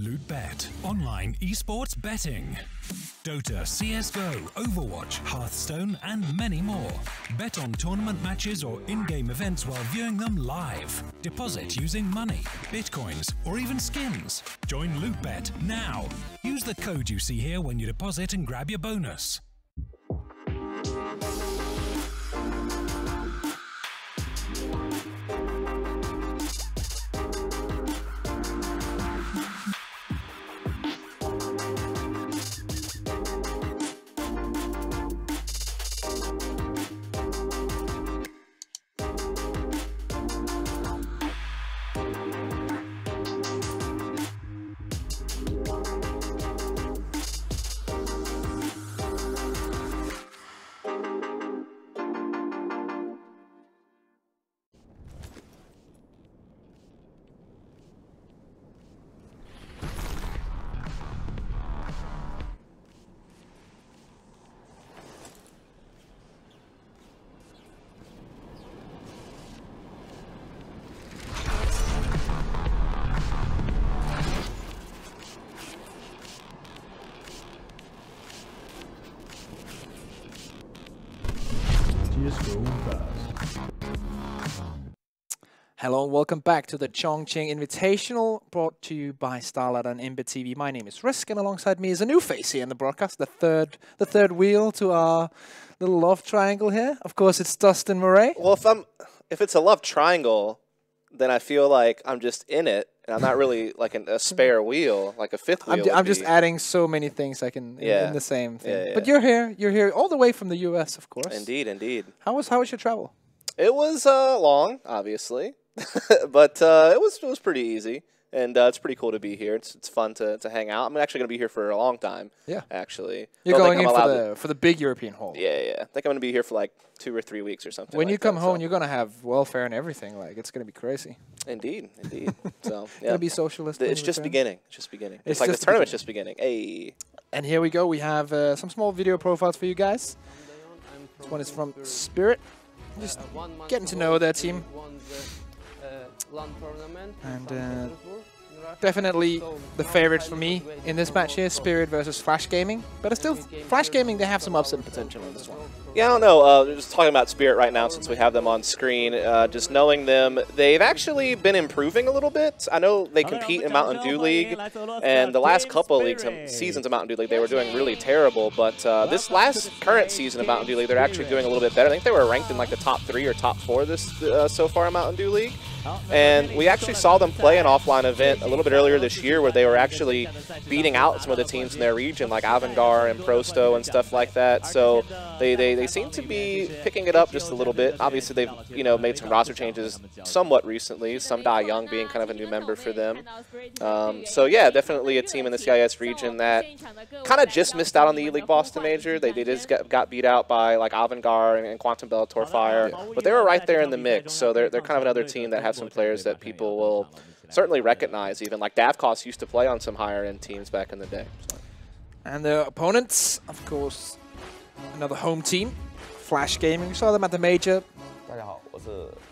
LootBet, online esports betting. Dota, CSGO, Overwatch, Hearthstone, and many more. Bet on tournament matches or in-game events while viewing them live. Deposit using money, bitcoins, or even skins. Join LootBet now. Use the code you see here when you deposit and grab your bonus. Hello and welcome back to the Chongqing Invitational, brought to you by StarLadder and ImbaTV. My name is Risk, and alongside me is a new face here in the broadcast, the third wheel to our little love triangle here. Of course, it's Dustin Murray. Well, if it's a love triangle, then I feel like I'm just in it, and I'm not really like a spare wheel, like a fifth wheel. I'm just adding so many things I can in the same thing. Yeah. But you're here all the way from the US, of course. Indeed, indeed. How was your travel? It was long, obviously. But it was pretty easy, and it's pretty cool to be here. It's fun to hang out. I'm actually going to be here for a long time. Yeah, actually. You're going in for the big European haul. Yeah. I think I'm going to be here for like 2 or 3 weeks or something. When you come home, you're going to have welfare and everything. Like, it's going to be crazy. Indeed. So yeah, going to be socialist. It's just beginning. It's just beginning. It's like the tournament's just beginning. Hey. And here we go. We have some small video profiles for you guys. This one is from Spirit. Just getting to know their team. And definitely the favorites for me in this match here, Spirit versus Flash Gaming. But still, Flash Gaming, they have some upset potential in this one. Yeah, I don't know. Just talking about Spirit right now since we have them on screen. Just knowing them, they've actually been improving a little bit. I know they compete in Mountain Dew League, and the last couple of seasons of Mountain Dew League, they were doing really terrible. But this current season of Mountain Dew League, they're actually doing a little bit better. I think they were ranked in like the top 3 or top 4 this so far in Mountain Dew League. And we actually saw them play an offline event a little bit earlier this year where they were actually beating out some of the teams in their region, like Avangar and Prosto and stuff like that. So they seem to be picking it up just a little bit. Obviously, they've made some roster changes somewhat recently. Some Die Young being kind of a new member for them. So yeah, definitely a team in the CIS region that kind of just missed out on the E-League Boston Major. They just got beat out by like Avangar and Quantum Bellator Fire, but they were right there in the mix. So they're kind of another team that has some players that people will certainly recognize, even like Davkos used to play on some higher end teams back in the day. So. And the opponents, of course, another home team, Flash Gaming. We saw them at the Major,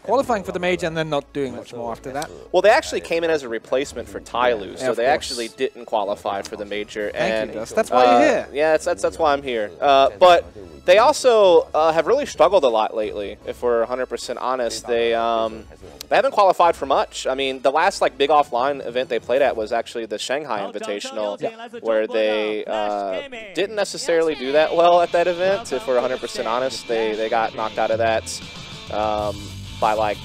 qualifying for the Major and then not doing much more after that. Well, they actually came in as a replacement for Tyloo, so they actually didn't qualify for the Major. Thank you, Dust. That's why you're here. Yeah, that's why I'm here. But they also have really struggled a lot lately, if we're 100% honest. They haven't qualified for much. I mean, the last like big offline event they played at was actually the Shanghai Invitational, where they didn't necessarily do that well at that event. If we're 100% honest, they got knocked out of that by like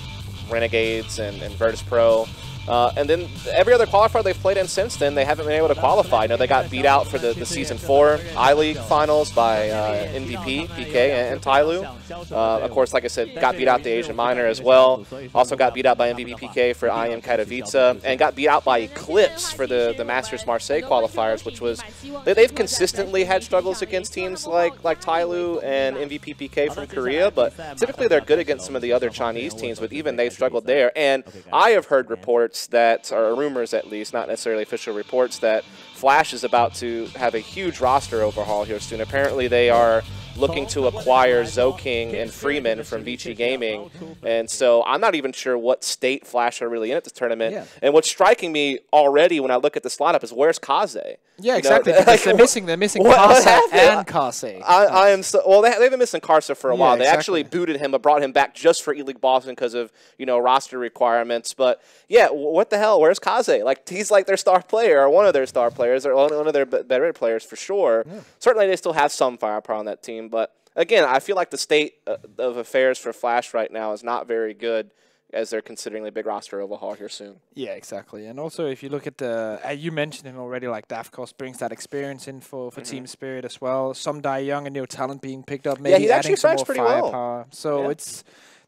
Renegades and Virtus Pro. And then every other qualifier they've played in since then, they haven't been able to qualify. You know, they got beat out for the Season 4 I-League finals by MVP, PK, and Tyloo. Of course, like I said, got beat out the Asian Minor as well. Also got beat out by MVP, PK for IM Katowice, and got beat out by Eclipse for the Masters Marseille qualifiers, which was, they've consistently had struggles against teams like Tyloo and MVP, PK from Korea, but typically they're good against some of the other Chinese teams, but even they struggled there. And I have heard reports that, or rumors at least, not necessarily official reports, that Flash is about to have a huge roster overhaul here soon. Apparently they are looking to acquire Chongqing and Freeman from Vici Gaming. And so I'm not even sure what state Flash are really in at this tournament. Yeah. And what's striking me already when I look at this lineup is where's Kaze? Yeah, exactly. Because they're missing Karsa and Kaze. I am so well. They've been missing Karsa for a while. They exactly. actually booted him, but brought him back just for E-League Boston because of roster requirements. But yeah, what the hell? Where's Kaze? Like he's like their star player or one of their star players or one of their better players for sure. Yeah. Certainly, they still have some firepower on that team, but again, I feel like the state of affairs for Flash right now is not very good, as they're considering a big roster overhaul here soon. Yeah, exactly. And also, if you look at the, you mentioned him already, like Dafkos brings that experience in for Team Spirit as well. Some Die Young and new talent being picked up, maybe he's adding actually some more pretty firepower. well. So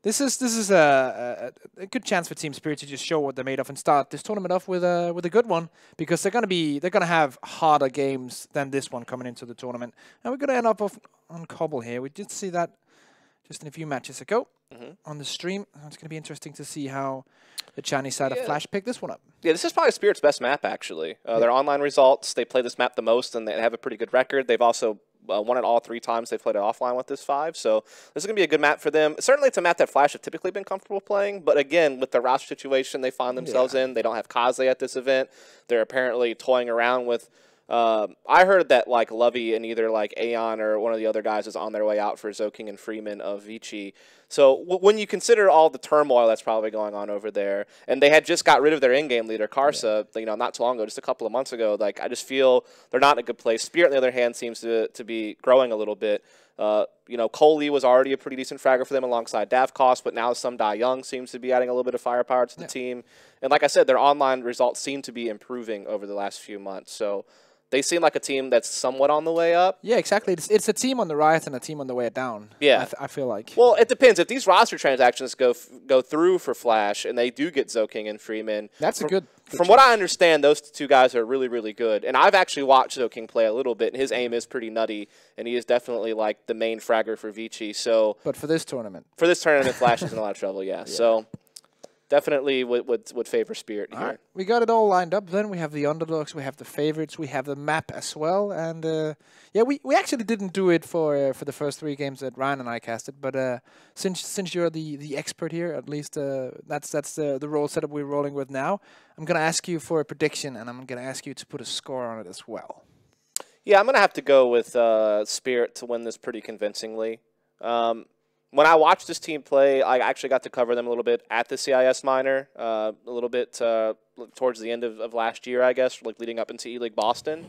this is a good chance for Team Spirit to just show what they're made of and start this tournament off with a good one, because they're gonna have harder games than this one coming into the tournament, and we're gonna end up on Cobble here. We did see that just in a few matches ago on the stream. It's going to be interesting to see how the Chinese side of Flash pick this one up. Yeah, this is probably Spirit's best map, actually. Their online results, they play this map the most, and they have a pretty good record. They've also won it all 3 times they've played it offline with this 5. So this is going to be a good map for them. Certainly it's a map that Flash have typically been comfortable playing, but again, with the roster situation they find themselves in, they don't have Kaze at this event. They're apparently toying around with I heard that like Lovey and either like Aeon or one of the other guys is on their way out for Chongqing and Freeman of Vici. So when you consider all the turmoil that's probably going on over there, and they had just got rid of their in-game leader Karsa, not too long ago, just a couple of months ago, like I just feel they're not in a good place. Spirit, on the other hand, seems to be growing a little bit. Coley was already a pretty decent fragger for them alongside Dafkos, but now some Die Young seems to be adding a little bit of firepower to the team. And like I said, their online results seem to be improving over the last few months. So they seem like a team that's somewhat on the way up. Yeah, exactly. It's a team on the rise and a team on the way down. Yeah. I feel like. Well, it depends. If these roster transactions go through for Flash and they do get Chongqing and Freeman. That's a good From what I understand, those 2 guys are really, really good. And I've actually watched Chongqing play a little bit, and his aim is pretty nutty, and he is definitely like the main fragger for Vici. So, but for this tournament. For this tournament, Flash is in a lot of trouble, yeah. So definitely would favor Spirit here. Right. We got it all lined up. Then we have the underdogs, we have the favorites, we have the map as well. And we actually didn't do it for the first 3 games that Ryan and I casted. But since you're the expert here, at least that's the role setup we're rolling with now. I'm gonna ask you for a prediction, and I'm gonna ask you to put a score on it as well. Yeah, I'm gonna have to go with Spirit to win this pretty convincingly. When I watched this team play, I actually got to cover them a little bit at the CIS minor, a little bit towards the end of last year, I guess, like leading up into E-League Boston.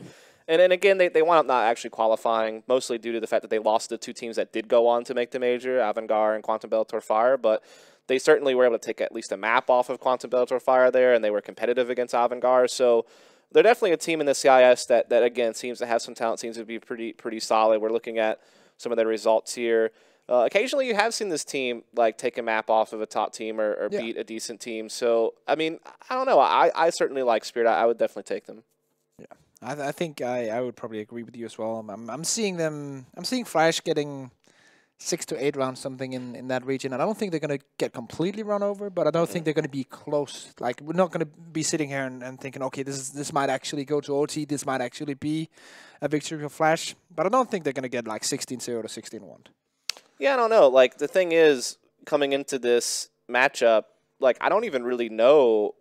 And then again, they wound up not actually qualifying, mostly due to the fact that they lost the 2 teams that did go on to make the major, Avangard and Quantum Bellator Fire. But they certainly were able to take at least a map off of Quantum Bellator Fire there, and they were competitive against Avangard. So they're definitely a team in the CIS that again, seems to have some talent, seems to be pretty solid. We're looking at some of their results here. Occasionally, you have seen this team like take a map off of a top team or beat a decent team. So, I mean, I don't know. I certainly like Spirit. I would definitely take them. Yeah, I think I would probably agree with you as well. I'm seeing them. I'm seeing Flash getting 6 to 8 rounds, something in that region. And I don't think they're going to get completely run over, but I don't think they're going to be close. Like, we're not going to be sitting here and thinking, okay, this might actually go to OT. This might actually be a victory for Flash. But I don't think they're going to get like 16-0 to 16-1. Yeah, I don't know. Like, the thing is, coming into this matchup, like, I don't even really know.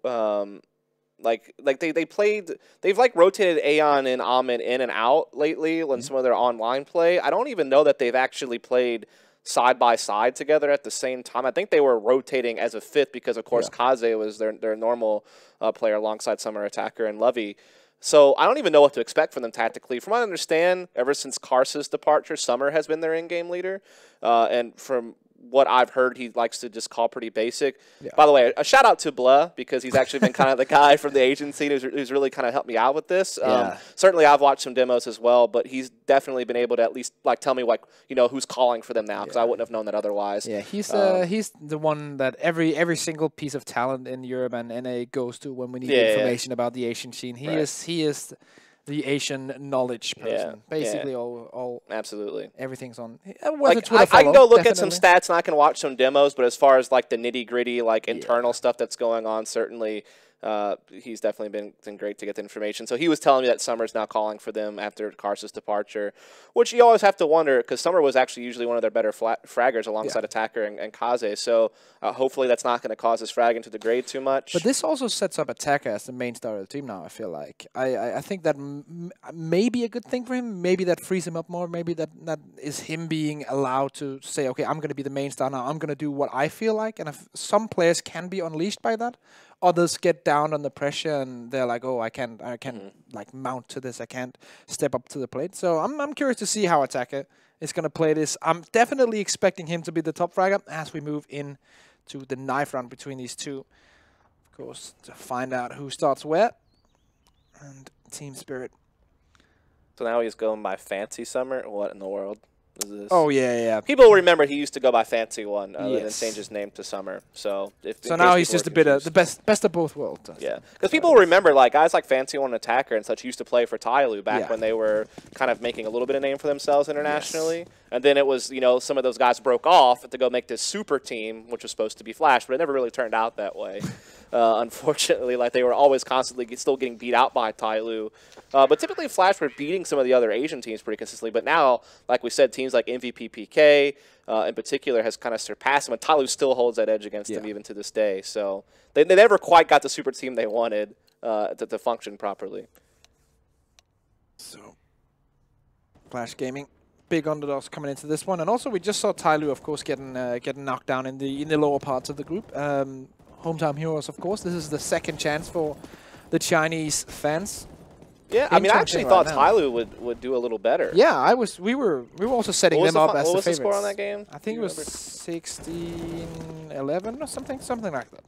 Like they've like rotated Aeon and Ahmed in and out lately when some of their online play. I don't even know that they've actually played side by side together at the same time. I think they were rotating as a 5th because, of course, Kaze was their normal player alongside Summer Attacker and Lovey. So I don't even know what to expect from them tactically. From what I understand, ever since Karsa's departure, Summer has been their in-game leader. And from what I've heard, he likes to just call pretty basic. Yeah. By the way, a shout out to Blah, because he's actually been kind of the guy from the agency who's really kind of helped me out with this. Certainly I've watched some demos as well, but he's definitely been able to at least like tell me like, you know, who's calling for them now, because I wouldn't have known that otherwise. Yeah, he's the one that every single piece of talent in Europe and NA goes to when we need information about the Asian scene. He is the Asian knowledge person. Basically, all absolutely everything's on. Like, I can go look at some stats and I can watch some demos, but as far as like the nitty gritty, like internal stuff that's going on, certainly he's definitely been great to get the information. So he was telling me that Summer's now calling for them after Karsa's departure, which you always have to wonder because Summer was actually usually one of their better fraggers alongside Attacker and Kaze. So hopefully that's not going to cause this frag into the grade too much. But this also sets up Attacker as the main star of the team now, I feel like. I think that may be a good thing for him. Maybe that frees him up more. Maybe that is him being allowed to say, okay, I'm going to be the main star now. I'm going to do what I feel like. And if some players can be unleashed by that, others get down on the pressure and they're like, oh, I can't like mount to this. I can't step up to the plate. So I'm curious to see how Attacker is going to play this. I'm definitely expecting him to be the top fragger as we move in to the knife round between these two. Of course, to find out who starts where. And Team Spirit. So now he's going by Fancy Summer? What in the world is this? Oh, yeah. People remember he used to go by Fancy One and then change his name to Summer. So now he's just a bit of the best of both worlds. Yeah, because people remember like guys like Fancy One and Attacker and such used to play for Tyloo back when they were kind of making a little bit of name for themselves internationally. Yes. And then it was, you know, some of those guys broke off to go make this super team, which was supposed to be Flash, but it never really turned out that way. Unfortunately, like they were always constantly still getting beat out by Tyloo. But typically Flash were beating some of the other Asian teams pretty consistently. But now, like we said, teams like MVP in particular has kind of surpassed them. And Tyloo still holds that edge against them even to this day. So they never quite got the super team they wanted to function properly. So Flash Gaming, big underdogs coming into this one. And also we just saw Tyloo, of course, getting knocked down in the lower parts of the group. Hometown heroes, of course. This is the second chance for the Chinese fans. Yeah, I mean, I actually thought Tyloo would do a little better. Yeah, we were also setting them up as the favorites. What was the score on that game? I think it was 16-11 or something like that.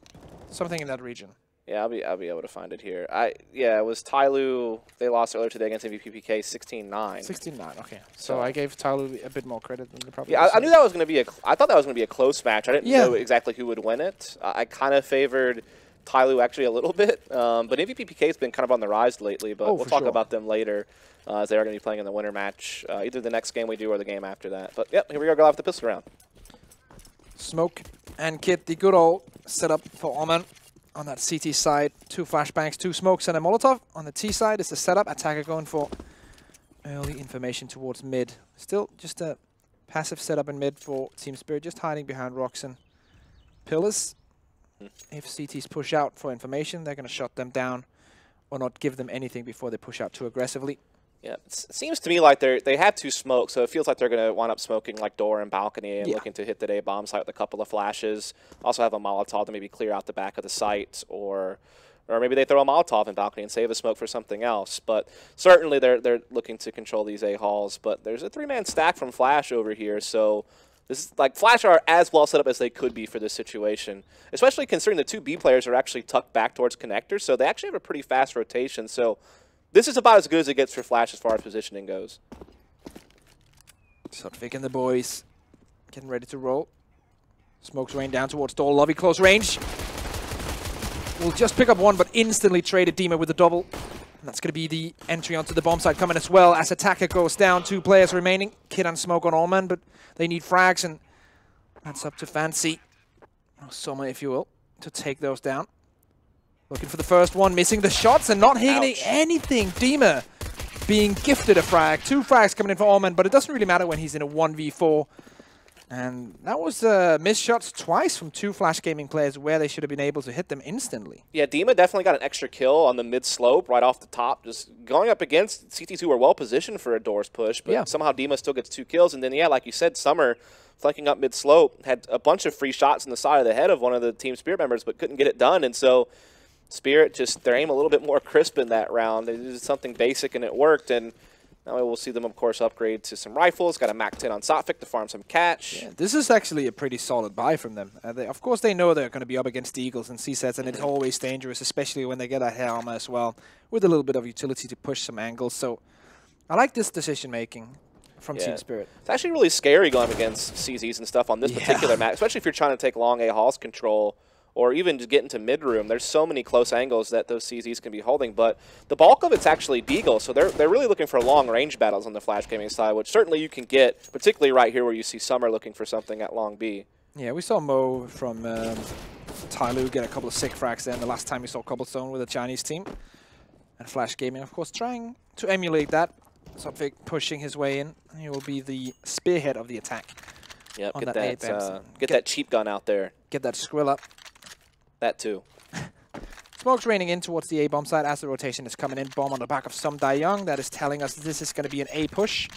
Something in that region. Yeah, I'll be able to find it here. It was Tyloo. They lost earlier today against MVP 16-9. 16-9. Okay. So I gave Tyloo a bit more credit than the probably. Yeah, I knew that was going to be I thought that was going to be a close match. I didn't know exactly who would win it. I kind of favored Tyloo actually a little bit, but MVP has been kind of on the rise lately. But we'll talk about them later, as they are going to be playing in the winter match, either the next game we do or the game after that. But yep, here we go off the pistol round. Smoke and Kit, the good old setup for Oman. On that CT side, 2 flashbangs, 2 smokes, and a Molotov. On the T side is the setup. Attacker going for early information towards mid. Still just a passive setup in mid for Team Spirit, just hiding behind rocks and pillars. If CTs push out for information, they're going to shut them down or not give them anything before they push out too aggressively. Yeah, it seems to me like they have 2 smokes, so it feels like they're going to wind up smoking like door and balcony and looking to hit the day bomb site with a couple of flashes. Also have a Molotov to maybe clear out the back of the site, or maybe they throw a Molotov in balcony and save a smoke for something else. But certainly they're looking to control these A-halls. But there's a 3-man stack from Flash over here, so this is like Flash are as well set up as they could be for this situation, especially considering the 2 B players are actually tucked back towards connectors, so they actually have a pretty fast rotation. So this is about as good as it gets for Flash as far as positioning goes. Sotvic and the boys getting ready to roll. Smokes rain down towards door. Lovey close range. Will just pick up one, but instantly traded Dima with a double. And that's going to be the entry onto the bomb site coming as well as Attacker goes down. 2 players remaining. Kid and Smoke on Allman, but they need frags, and that's up to Fancy, or Summer if you will, to take those down. Looking for the first one, missing the shots and not hitting anything. Dima being gifted a frag. 2 frags coming in for Allman, but it doesn't really matter when he's in a 1v4. And that was missed shots twice from 2 Flash Gaming players where they should have been able to hit them instantly. Yeah, Dima definitely got an extra kill on the mid-slope right off the top. Just going up against CT2 were well positioned for a doors push, but somehow Dima still gets 2 kills. And then, yeah, like you said, Summer flanking up mid-slope had a bunch of free shots in the side of the head of one of the Team Spirit members, but couldn't get it done. And so Spirit just, their aim a little bit more crisp in that round. They did something basic and it worked. And now we'll see them, of course, upgrade to some rifles. Got a MAC-10 on Sotvic to farm some catch. Yeah, this is actually a pretty solid buy from them. Of course, they know they're going to be up against the Eagles and C-sets, and it's always dangerous, especially when they get a hair armor as well, with a little bit of utility to push some angles. So I like this decision-making from Team Spirit. It's actually really scary going against CZs and stuff on this particular map, especially if you're trying to take long A-halls control, or even just get into mid-room. There's so many close angles that those CZs can be holding, but the bulk of it's actually Deagle, so they're really looking for long-range battles on the Flash Gaming side, which certainly you can get, particularly right here where you see Summer looking for something at long B. Yeah, we saw Mo from Tyloo get a couple of sick frags there. And the last time we saw Cobblestone with a Chinese team. And Flash Gaming, of course, trying to emulate that. Sophic pushing his way in. He will be the spearhead of the attack. Yep, on get that, get that cheap gun out there. Get that Skrill up. That too. Smoke's raining in towards the A-bomb side as the rotation is coming in. Bomb on the back of some Young. That is telling us this is going to be an A push.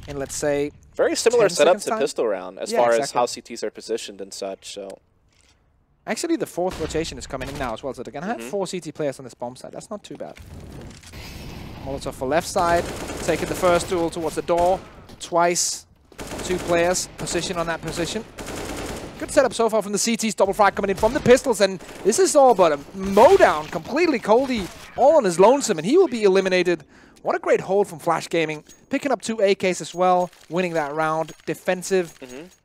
And let's say... Very similar setup to time? Pistol Round as far as how CTs are positioned and such. So actually, the 4th rotation is coming in now as well. So they're going to have 4 CT players on this bomb side. That's not too bad. Molotov for left side. Taking the first duel towards the door. Twice. 2 players. Position on that position. Good setup so far from the CTs. Double frag coming in from the pistols. And this is all but a mow-down. Completely Coldie all on his lonesome. And he will be eliminated. What a great hold from Flash Gaming. Picking up 2 AKs as well. Winning that round. Defensive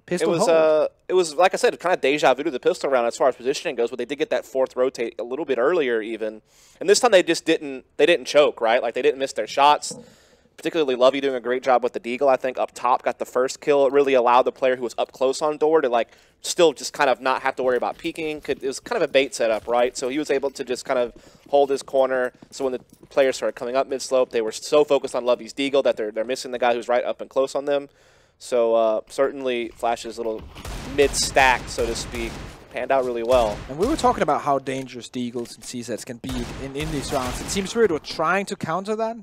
pistol hold. It was, like I said, kind of deja vu to the Pistol Round as far as positioning goes, but they did get that 4th rotate a little bit earlier even. And this time they just didn't choke, right? Like they didn't miss their shots. Particularly Lovey doing a great job with the Deagle, I think, up top, got the first kill. It really allowed the player who was up close on door to, like, still just kind of not have to worry about peeking. It was kind of a bait setup, right? So he was able to just kind of hold his corner. So when the players started coming up mid-slope, they were so focused on Lovey's Deagle that they're missing the guy who's right up and close on them. So certainly Flash's little mid-stack, so to speak, panned out really well. And we were talking about how dangerous Deagles and CZs can be in these rounds. And Team Spirit were trying to counter that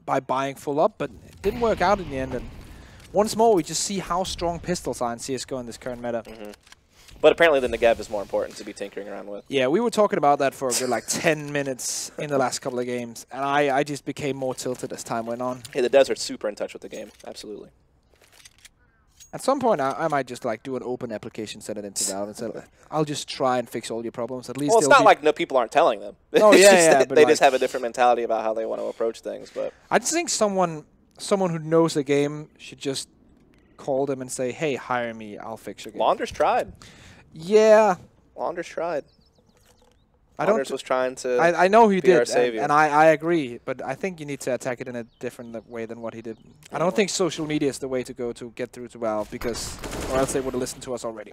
by buying full up, but it didn't work out in the end. And once more, we just see how strong pistols are in CSGO in this current meta. But apparently the Negev is more important to be tinkering around with. Yeah, we were talking about that for a good, like, 10 minutes in the last couple of games. And I just became more tilted as time went on. Yeah, the Desert's super in touch with the game. Absolutely. At some point, I might just like do an open application, send it into Valve, and say, I'll just try and fix all your problems. At least. Well, it's not like no people aren't telling them. Oh yeah, they just have a different mentality about how they want to approach things. But I just think someone who knows the game should just call them and say, "Hey, hire me. I'll fix your game." Launders tried. Yeah. Launders tried. I Launders was trying to. I know he did, savior. and I agree. But I think you need to attack it in a different way than what he did. I don't think social media is the way to go to get through to Valve, or else they would have listened to us already.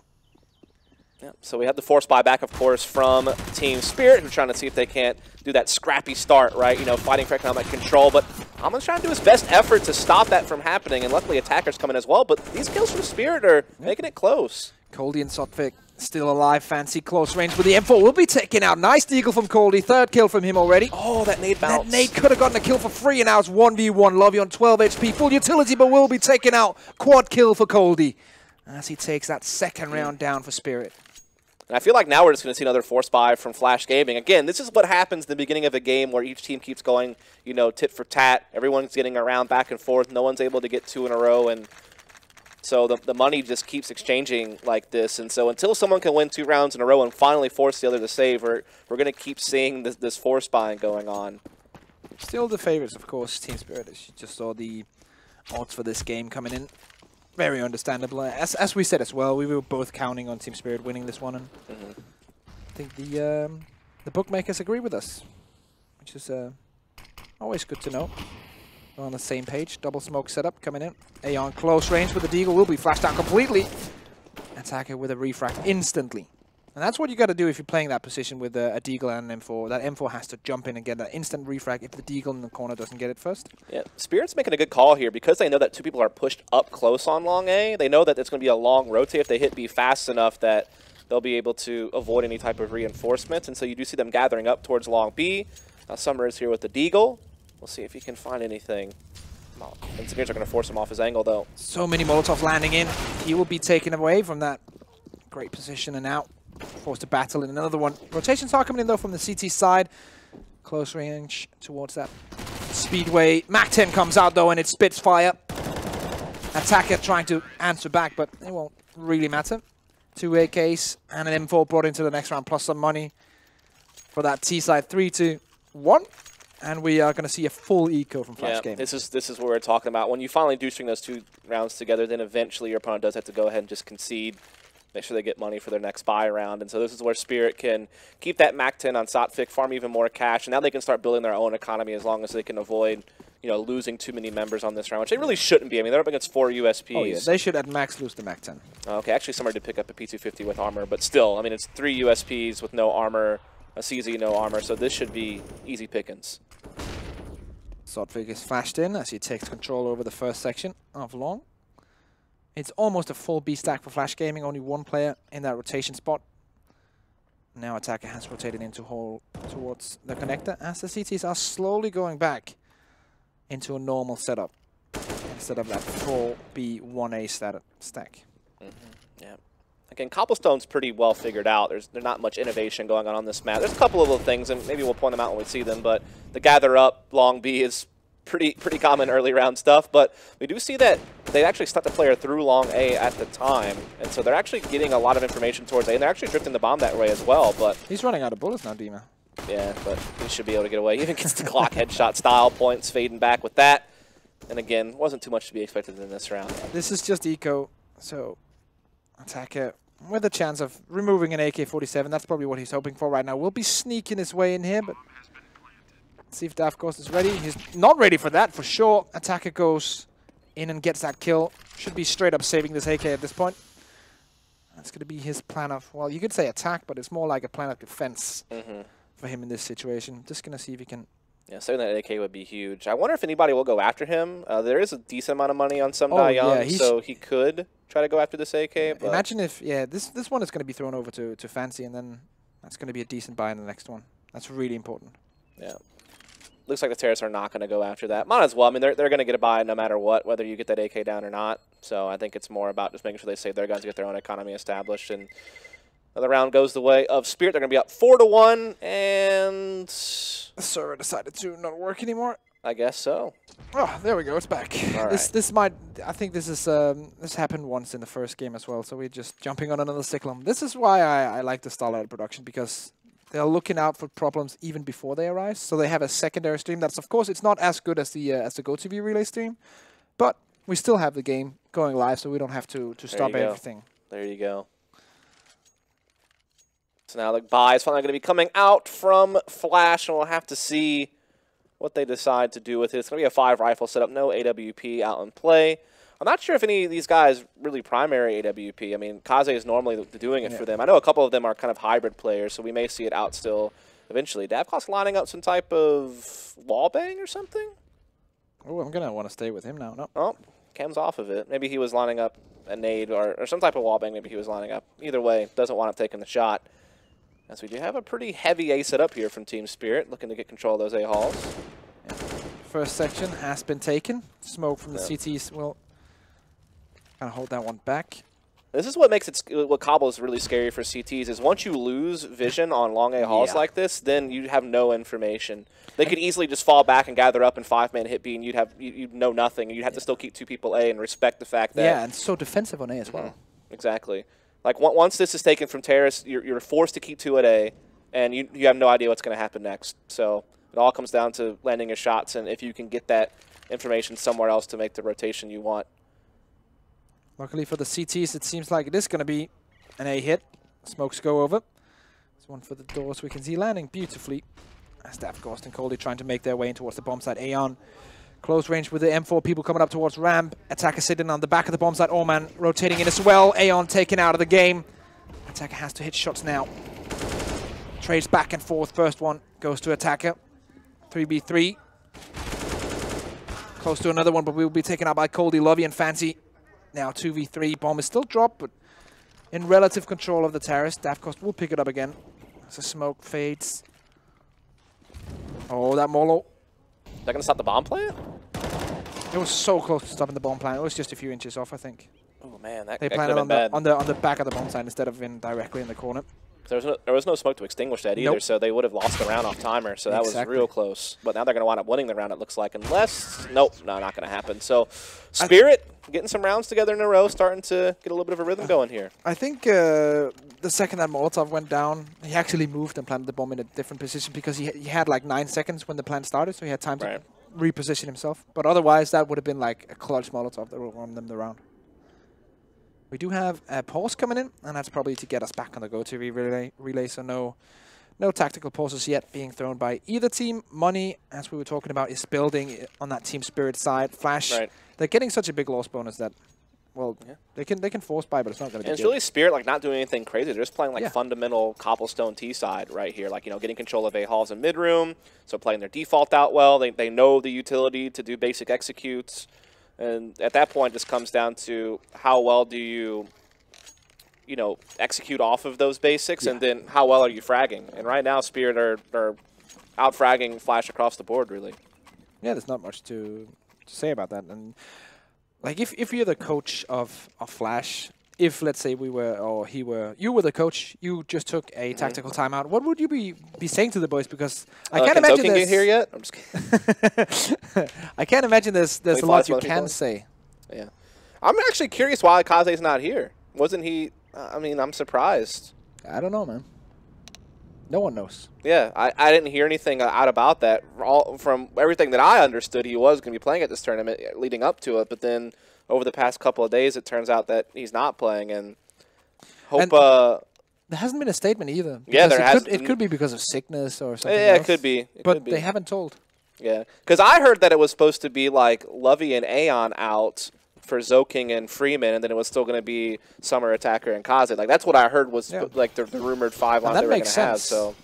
Yeah. So we have the force buyback, of course, from Team Spirit, who's trying to see if they can't do that scrappy start, right? You know, fighting for economic control. But Amon's trying to do his best effort to stop that from happening, and luckily attackers coming as well. But these kills from Spirit are making it close. Coldie and Sotvik still alive. Fancy close range with the M4 will be taken out. Nice deagle from Coldie. 3rd kill from him already. Oh, that nade bounce. That nade could have gotten a kill for free, and now it's 1v1. Lovey on 12 HP. Full utility, but will be taken out. Quad kill for Coldie as he takes that 2nd round down for Spirit. And I feel like now we're just going to see another force buy from Flash Gaming. Again, this is what happens in the beginning of a game where each team keeps going, you know, tit for tat. Everyone's getting around back and forth. No one's able to get 2 in a row, and so the money just keeps exchanging like this. And so until someone can win 2 rounds in a row and finally force the other to save, we're going to keep seeing this force buying going on. Still the favorites, of course, Team Spirit. As you just saw the odds for this game coming in. Very understandable. As we said as well, we were both counting on Team Spirit winning this one. And I think the bookmakers agree with us, which is always good to know. We're on the same page. Double smoke setup coming in. Aeon close range with the Deagle will be flashed out completely. Attacker with a refract instantly. And that's what you got to do if you're playing that position with a Deagle and an M4. That M4 has to jump in and get that instant refract if the Deagle in the corner doesn't get it first. Yeah, Spirit's making a good call here because they know that 2 people are pushed up close on long A. They know that it's going to be a long rotate if they hit B fast enough that they'll be able to avoid any type of reinforcement. And so you do see them gathering up towards long B. Now Summer is here with the Deagle. We'll see if he can find anything. Engineers are going to force him off his angle, though. So many Molotovs landing in. He will be taken away from that great position and now forced to battle in another one. Rotations are coming in, though, from the CT side. Close range towards that Speedway. Mac-10 comes out, though, and it spits fire. Attacker trying to answer back, but it won't really matter. 2 AKs and an M4 brought into the next round, plus some money for that T side. 3-2-1. And we are going to see a full eco from Flash Gaming. This is what we're talking about. When you finally do string those 2 rounds together, then eventually your opponent does have to go ahead and just concede. make sure they get money for their next buy round. And so this is where Spirit can keep that MAC 10 on Sotfik, farm even more cash, and now they can start building their own economy as long as they can avoid, you know, losing too many members on this round, which they really shouldn't be. I mean, they're up against 4 USPs. Oh, yeah. They should at max lose the MAC 10. Okay, actually somebody did pick up a P250 with armor, but still, I mean, it's 3 USPs with no armor, a CZ no armor, so this should be easy pickings. Sotfik is flashed in as he takes control over the first section of long. It's almost a full B stack for Flash Gaming, only one player in that rotation spot. Now Attacker has rotated into hole towards the connector as the CTs are slowly going back into a normal setup instead of that full B1A stack. Yeah. Again, Cobblestone's pretty well figured out. There's not much innovation going on this map. There's a couple of little things, and maybe we'll point them out when we see them, but the gather up long B is pretty common early round stuff, but we do see that they actually stuck the player through long A at the time, and so they're actually getting a lot of information towards A, and they're actually drifting the bomb that way as well, but... He's running out of bullets now, Dima. Yeah, but he should be able to get away. He even gets the clock headshot style points, fading back with that. And again, wasn't too much to be expected in this round. This is just eco, so Attacker with a chance of removing an AK-47. That's probably what he's hoping for right now. Will be sneaking his way in here, but let's see if Dafcost is ready. He's not ready for that, for sure. Attacker goes in and gets that kill. Should be straight up saving this AK at this point. That's going to be his plan of, well, you could say attack, but it's more like a plan of defense for him in this situation. Just going to see if he can... Yeah, saving that AK would be huge. I wonder if anybody will go after him. There is a decent amount of money on some Young, so he could try to go after this AK. Yeah, but imagine if, this one is going to be thrown over to Fancy, and then that's going to be a decent buy in the next one. That's really important. Yeah. Looks like the Terrorists are not going to go after that. Might as well. I mean, they're going to get a buy no matter what, whether you get that AK down or not. So I think it's more about just making sure they save their guns, get their own economy established, and another round goes the way of Spirit. They're going to be up 4-1, and The server decided to not work anymore. I guess so. Oh, there we go. It's back. All right. This might. I think this is this happened once in the first game as well. So we're just jumping on another cyclone. This is why I like the StarLadder production, because they're looking out for problems even before they arise. So they have a secondary stream. That's, of course, it's not as good as the GoTV relay stream, but we still have the game going live, so we don't have to stop everything. There you go. So now the buy is finally going to be coming out from Flash, and we'll have to see what they decide to do with it. It's going to be a 5-rifle setup, no AWP out in play. I'm not sure if any of these guys really primary AWP. I mean, Kaze is normally doing it for them. I know a couple of them are kind of hybrid players, so we may see it out still eventually. Davkos lining up some type of wall bang or something? Oh, I'm going to want to stay with him now. No. Oh, Cam's off of it. Maybe he was lining up a nade or some type of wall bang. Maybe he was lining up. Either way, doesn't want to take the shot. As we do have a pretty heavy A setup here from Team Spirit, looking to get control of those A-halls. Yeah. First section has been taken. Smoke from the CTs will kind of hold that one back. This is what makes it, what Cobble is really scary for CTs, is once you lose vision on long A-halls like this, then you have no information. They could easily just fall back and gather up in 5-man hit B, and you'd know nothing. You'd have to still keep 2 people A and respect the fact that... Yeah, and so defensive on A as well. Exactly. Like, once this is taken from Terrace, you're forced to keep 2 at A, and you have no idea what's going to happen next. So it all comes down to landing your shots, and if you can get that information somewhere else to make the rotation you want. Luckily for the CTs, it seems like it is going to be an A hit. Smokes go over. There's one for the doors we can see landing beautifully. Staff Ghost and Coldy trying to make their way in towards the bomb site. Aeon close range with the M4 people coming up towards ramp. Attacker sitting on the back of the bomb site. Orman rotating in as well. Aeon taken out of the game. Attacker has to hit shots now. Trades back and forth. First one goes to Attacker. 3v3. Close to another one, but we will be taken out by Coldy, Lovey, and Fancy. Now 2v3. Bomb is still dropped, but in relative control of the terrace. Dafcost will pick it up again. As the smoke fades. Oh, that Molo. They're going to stop the bomb plant? It was so close to stopping the bomb plant. It was just a few inches off, I think. Oh, man. That they could planted have been bad. on the back of the bomb site instead of directly in the corner. There was no smoke to extinguish that either, so they would have lost the round off timer. So that was real close. But now they're going to wind up winning the round, it looks like. Unless, nope, no, not going to happen. So Spirit getting some rounds together in a row, starting to get a little bit of a rhythm going here. I think the second that Molotov went down, he actually moved and planted the bomb in a different position because he had like 9 seconds when the plant started, so he had time to reposition himself. But otherwise, that would have been like a clutch Molotov that would have won them the round. We do have a pause coming in, and that's probably to get us back on the GoTV relay. So no tactical pauses yet being thrown by either team. Money, as we were talking about, is building on that team spirit side. Flash, they're getting such a big loss bonus that, well, they can force buy, but it's not going to be it's good. really Spirit, like, not doing anything crazy. They're just playing, like, fundamental cobblestone T side right here. Like, you know, getting control of A halls and mid room, so playing their default out well. They know the utility to do basic executes. And at that point, it just comes down to how well do you know, execute off of those basics, and then how well are you fragging? And right now, Spirit are out fragging Flash across the board, really. Yeah, there's not much to say about that. And like, if you're the coach of Flash, if let's say you were the coach, you just took a tactical timeout, what would you be saying to the boys? Because I can't imagine there's here yet. I'm just kidding. I can't imagine there's a lot you can say. Yeah, I'm actually curious why Kaze's not here. Wasn't he? I mean, I'm surprised. I don't know, man. No one knows. Yeah, I didn't hear anything out about that. From everything that I understood, he was going to be playing at this tournament leading up to it, but then over the past couple of days, it turns out that he's not playing, and hope. There hasn't been a statement either. Yeah, there has. It could be because of sickness or something. Yeah, else. it could be. But they haven't told. Yeah, because I heard that it was supposed to be like Lovey and Aeon out for Chongqing and Freeman, and then it was still going to be Summer, Attacker, and Kaze. Like, that's what I heard was like the rumored 5 line they were going to have. So,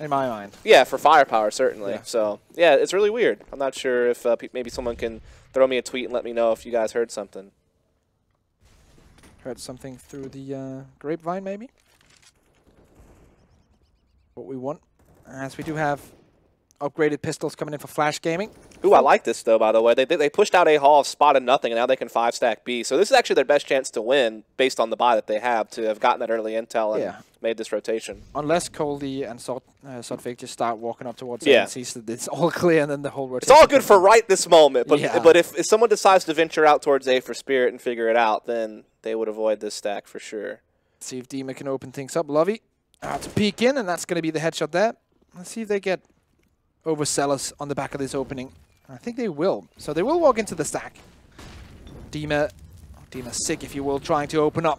in my mind. Yeah, for firepower, certainly. Yeah. So, yeah, it's really weird. I'm not sure if maybe someone can throw me a tweet and let me know if you guys heard something. Heard something through the grapevine, maybe? What we want. As we do have upgraded pistols coming in for Flash Gaming. Ooh, I like this, though, by the way. They pushed out A Hall, spotted nothing, and now they can 5-stack B. So this is actually their best chance to win based on the buy that they have to have gotten that early intel and made this rotation. Unless Coldie and Sotfig just start walking up towards it and sees that it's all clear, and then the whole rotation. It's all good for right this moment, but if someone decides to venture out towards A for Spirit and figure it out, then they would avoid this stack for sure. Let's see if Dima can open things up. Lovey to peek in, and that's going to be the headshot there. Let's see if they get overzealous on the back of this opening. I think they will. So they will walk into the stack. Dima sick, if you will, trying to open up.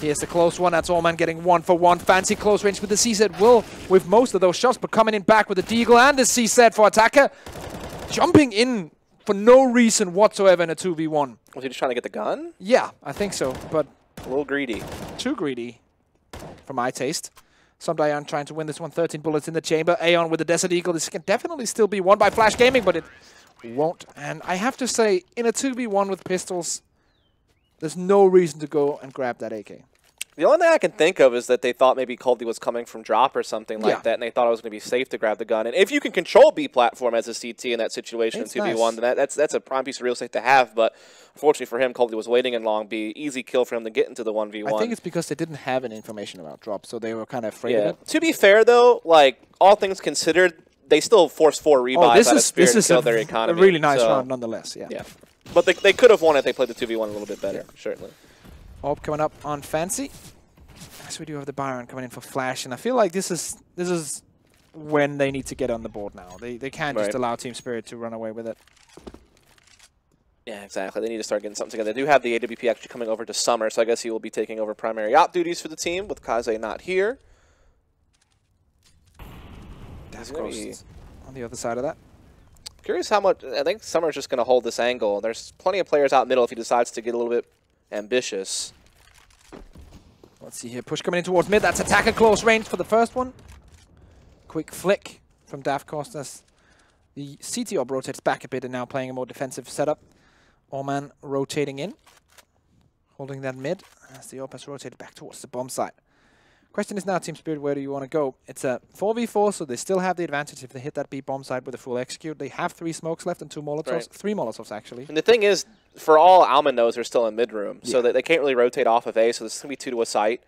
Here's the close one. That's Allman getting 1-for-1. Fancy close range with the CZ will with most of those shots, but coming in back with the Deagle and the CZ for Attacker. Jumping in for no reason whatsoever in a 2v1. Was he just trying to get the gun? Yeah, I think so, but a little greedy. Too greedy for my taste. Dion trying to win this one. 13 bullets in the chamber. Aeon with the Desert Eagle. This can definitely still be won by Flash Gaming, but it won't. And I have to say, in a 2v1 with pistols, there's no reason to go and grab that AK. The only thing I can think of is that they thought maybe Coldie was coming from drop or something like that, and they thought it was going to be safe to grab the gun. And if you can control B platform as a CT in that situation in 2v1, then that's a prime piece of real estate to have. But unfortunately for him, Coldie was waiting in long B. Easy kill for him to get into the 1v1. I think it's because they didn't have any information about drop, so they were kind of afraid of it. To be fair, though, like, all things considered, they still forced 4 rebuys out of Spirit to kill their economy. A really nice round nonetheless, yeah. But they could have won if they played the 2v1 a little bit better, certainly. Orb coming up on Fancy. So we do have the Byron coming in for Flash, and I feel like this is when they need to get on the board now. They can't just allow Team Spirit to run away with it. Yeah, exactly. They need to start getting something together. They do have the AWP actually coming over to Summer, so I guess he will be taking over primary op duties for the team with Kaze not here. That's close on the other side of that. Curious how much. I think Summer's just going to hold this angle. There's plenty of players out middle if he decides to get a little bit ambitious. Let's see here. Push coming in towards mid. That's Attacker close range for the first one. Quick flick from Daft Costas. The CT Orb rotates back a bit and now playing a more defensive setup. Allman rotating in. Holding that mid as the Orb has rotated back towards the bomb site. Question is now, Team Spirit, where do you want to go? It's a 4v4, so they still have the advantage if they hit that B bomb site with a full execute. They have 3 smokes left and 2 Molotovs. 3 Molotovs, actually. And the thing is, for all Alman knows, they're still in mid-room, so that they can't really rotate off of A, so this is going to be 2 to a site.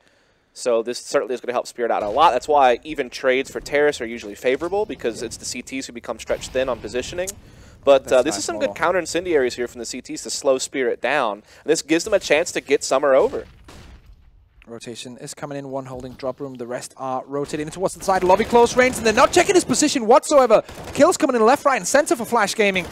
So this certainly is going to help Spirit out a lot. That's why even trades for Terrace are usually favorable, because it's the CTs who become stretched thin on positioning. But this is some good counter-incendiaries here from the CTs to slow Spirit down. And this gives them a chance to get Summer over. Rotation is coming in, 1 holding drop room. The rest are rotating towards the side. Lobby close range, and they're not checking his position whatsoever. Kills coming in left, right, and center for Flash Gaming.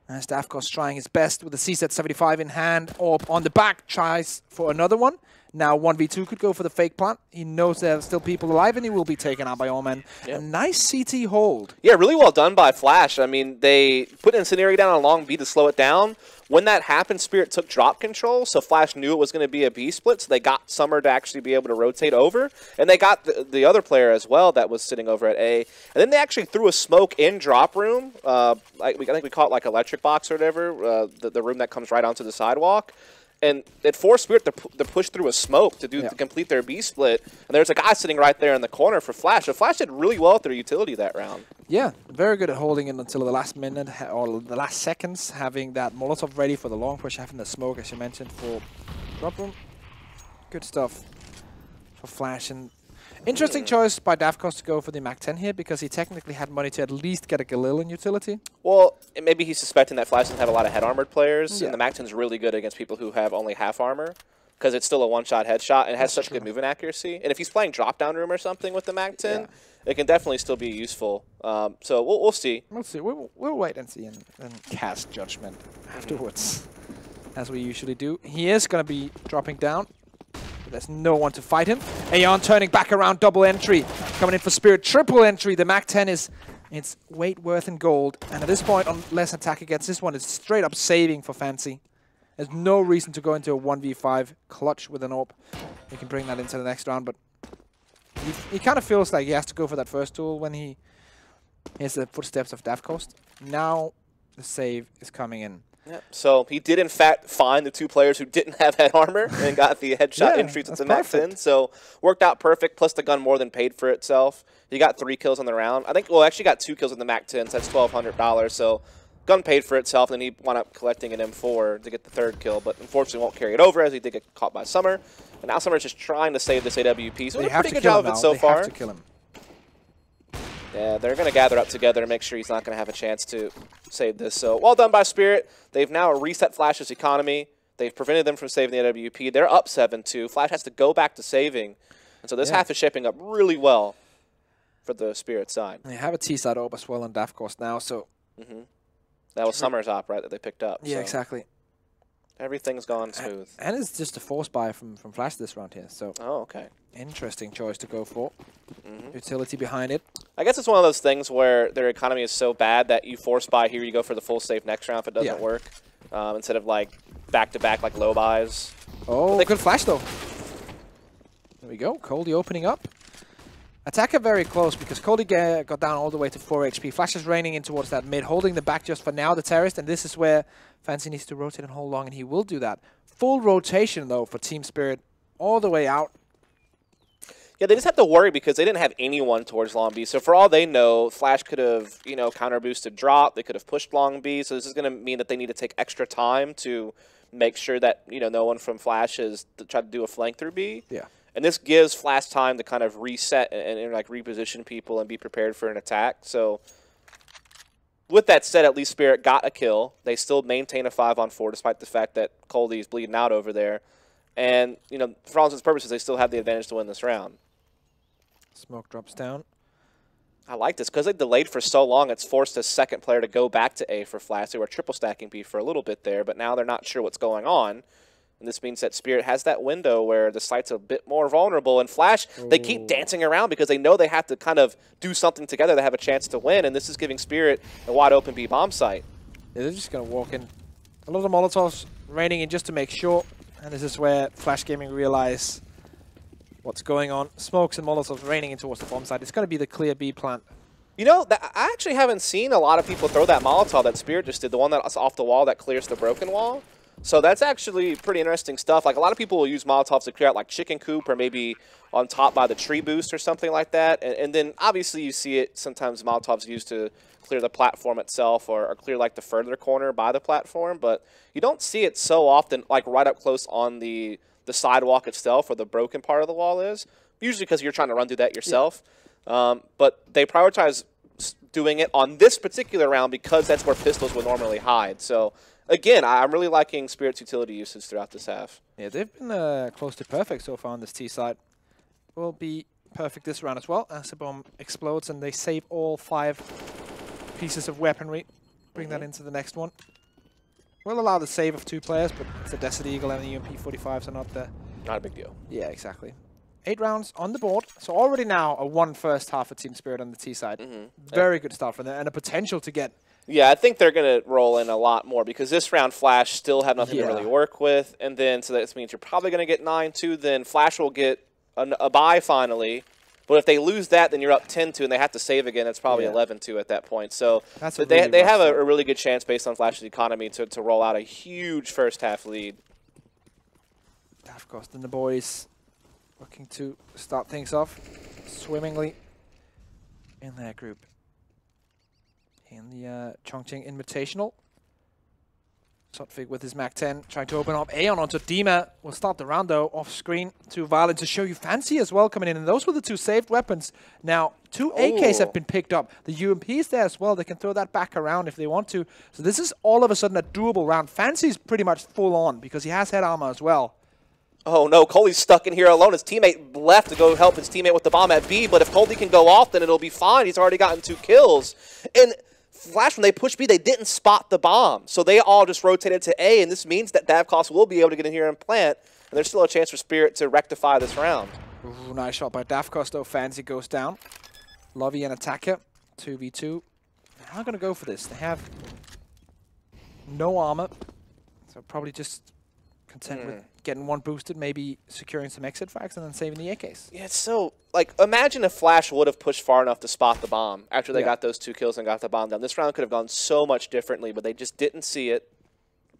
As Davkos trying his best with the CZ75 in hand. Orb on the back, tries for another one. Now 1v2 could go for the fake plant. He knows there are still people alive and he will be taken out by Omen. Yep. A nice CT hold. Yeah, really well done by Flash. I mean, they put Incendiary down on long B to slow it down. When that happened, Spirit took drop control, so Flash knew it was going to be a B split, so they got Summer to actually be able to rotate over. And they got the other player as well that was sitting over at A. And then they actually threw a smoke in drop room. I think we call it like electric box or whatever, the room that comes right onto the sidewalk. And it forced Spirit to push through a smoke to complete their B split. And there's a guy sitting right there in the corner for Flash. So Flash did really well with their utility that round. Yeah, very good at holding it until the last minute or the last seconds, having that Molotov ready for the long push, having the smoke, as you mentioned, for drop room. Good stuff for Flash. And interesting choice by Davkos to go for the MAC-10 here, because he technically had money to at least get a Galil in utility. Well, maybe he's suspecting that Flash doesn't have a lot of head-armored players, and the MAC-10's really good against people who have only half armor, because it's still a one-shot headshot, and it has such good movement accuracy. And if he's playing drop-down room or something with the MAC-10, it can definitely still be useful. So we'll see. We'll see. We'll wait and see and cast judgment afterwards, as we usually do. He is going to be dropping down. There's no one to fight him. Aeon turning back around, double entry. Coming in for Spirit, triple entry. The MAC-10 is its weight worth in gold. And at this point, on less attack against this one, it's straight up saving for Fancy. There's no reason to go into a 1v5 clutch with an AWP. He can bring that into the next round, but he kind of feels like he has to go for that first tool when he hears the footsteps of Davkos. Now the save is coming in. Yep. So he did, in fact, find the two players who didn't have head armor and got the headshot entries with the MAC-10. So worked out perfect, plus the gun more than paid for itself. He got 3 kills on the round. I think, well, actually got 2 kills on the MAC-10, so that's $1,200. So gun paid for itself, and he wound up collecting an M4 to get the 3rd kill, but unfortunately won't carry it over as he did get caught by Summer. And now Summer's just trying to save this AWP. So they have a pretty good job of it so far. Have to kill him. Yeah, they're going to gather up together to make sure he's not going to have a chance to save this. So well done by Spirit. They've now reset Flash's economy. They've prevented them from saving the AWP. They're up 7-2. Flash has to go back to saving. And so this half is shaping up really well for the Spirit side. They have a T-side op as well on Davkos now, so... That was Summer's op, right, that they picked up. Yeah, so exactly. Everything's gone smooth. And it's just a force buy from Flash this round here, so... Oh, okay. Interesting choice to go for. Utility behind it. I guess it's one of those things where their economy is so bad that you force buy here, you go for the full safe next round if it doesn't work. Instead of like back-to-back like low buys. Oh, they could Flash though. There we go. Coldie opening up. Attacker very close because Coldie got down all the way to 4 HP. Flash is raining in towards that mid, holding the back just for now, the terrorist, and this is where Fancy needs to rotate and hold long, and he will do that. Full rotation though for Team Spirit all the way out. Yeah, they just have to worry because they didn't have anyone towards long B. So for all they know, Flash could have, you know, counter boosted drop. They could have pushed long B. So this is going to mean that they need to take extra time to make sure that, you know, no one from Flash has tried to do a flank through B. Yeah. And this gives Flash time to kind of reset and like reposition people and be prepared for an attack. So with that said, at least Spirit got a kill. They still maintain a 5-on-4 despite the fact that Coldie's bleeding out over there. And, you know, for all intents and purposes, they still have the advantage to win this round. Smoke drops down. I like this. Because they delayed for so long, it's forced a second player to go back to A for Flash. They were triple stacking B for a little bit there, but now they're not sure what's going on. And this means that Spirit has that window where the site's a bit more vulnerable. And Flash, they keep dancing around because they know they have to kind of do something together to have a chance to win. And this is giving Spirit a wide open B bomb site. Yeah, they're just going to walk in. A lot of Molotovs raining in just to make sure. And this is where Flash Gaming realize what's going on. Smokes and Molotovs raining in towards the bomb site. It's going to be the clear B plant. You know, I actually haven't seen a lot of people throw that Molotov that Spirit just did, the one that's off the wall that clears the broken wall. So that's actually pretty interesting stuff. Like, a lot of people will use Molotovs to clear out, like, chicken coop or maybe on top by the tree boost or something like that. And then, obviously, you see it sometimes Molotovs used to clear the platform itself or clear, like, the further corner by the platform. But you don't see it so often, like, right up close on the sidewalk itself where the broken part of the wall is. Usually because you're trying to run through that yourself. Yeah. But they prioritize doing it on this particular round because that's where pistols would normally hide. So... Again, I'm really liking Spirit's utility usage throughout this half. Yeah, they've been close to perfect so far on this T side. Will be perfect this round as well as the bomb explodes and they save all 5 pieces of weaponry. Bring that into the next one. We'll allow the save of 2 players, but it's a Desert Eagle and the UMP-45, so not a big deal. Yeah, exactly. 8 rounds on the board. So already now a 1 first half for Team Spirit on the T side. Very good start for them, and a potential to get... Yeah, I think they're going to roll in a lot more because this round Flash still have nothing to really work with. And then, so that means you're probably going to get 9-2. Then Flash will get a bye finally. But if they lose that, then you're up 10-2 and they have to save again. It's probably 11-2 at that point. So they have a really good chance based on Flash's economy to roll out a huge first half lead. Of and the boys looking to start things off swimmingly in their group. In the Chongqing Invitational. Sotfig with his Mac-10 trying to open up Aeon onto Dima. We'll start the round though off screen to Violent to show you Fancy as well coming in. And those were the 2 saved weapons. Now 2 AKs have been picked up. The UMP is there as well. They can throw that back around if they want to. So this is all of a sudden a doable round. Fancy's pretty much full on because he has head armor as well. Oh no, Coley's stuck in here alone. His teammate left to go help his teammate with the bomb at B, but if Coley can go off, then it'll be fine. He's already gotten 2 kills. And Flash, when they pushed B, they didn't spot the bomb. So they all just rotated to A, and this means that Davkos will be able to get in here and plant, and there's still a chance for Spirit to rectify this round. Ooh, nice shot by Davkos, though. Fancy goes down. Lovey and Attacker, 2v2. They're not going to go for this. They have no armor, so probably just content with getting 1 boosted, maybe securing some exit frags, and then saving the AKs. Yeah, it's so, like, imagine if Flash would have pushed far enough to spot the bomb after they got those 2 kills and got the bomb down. This round could have gone so much differently, but they just didn't see it,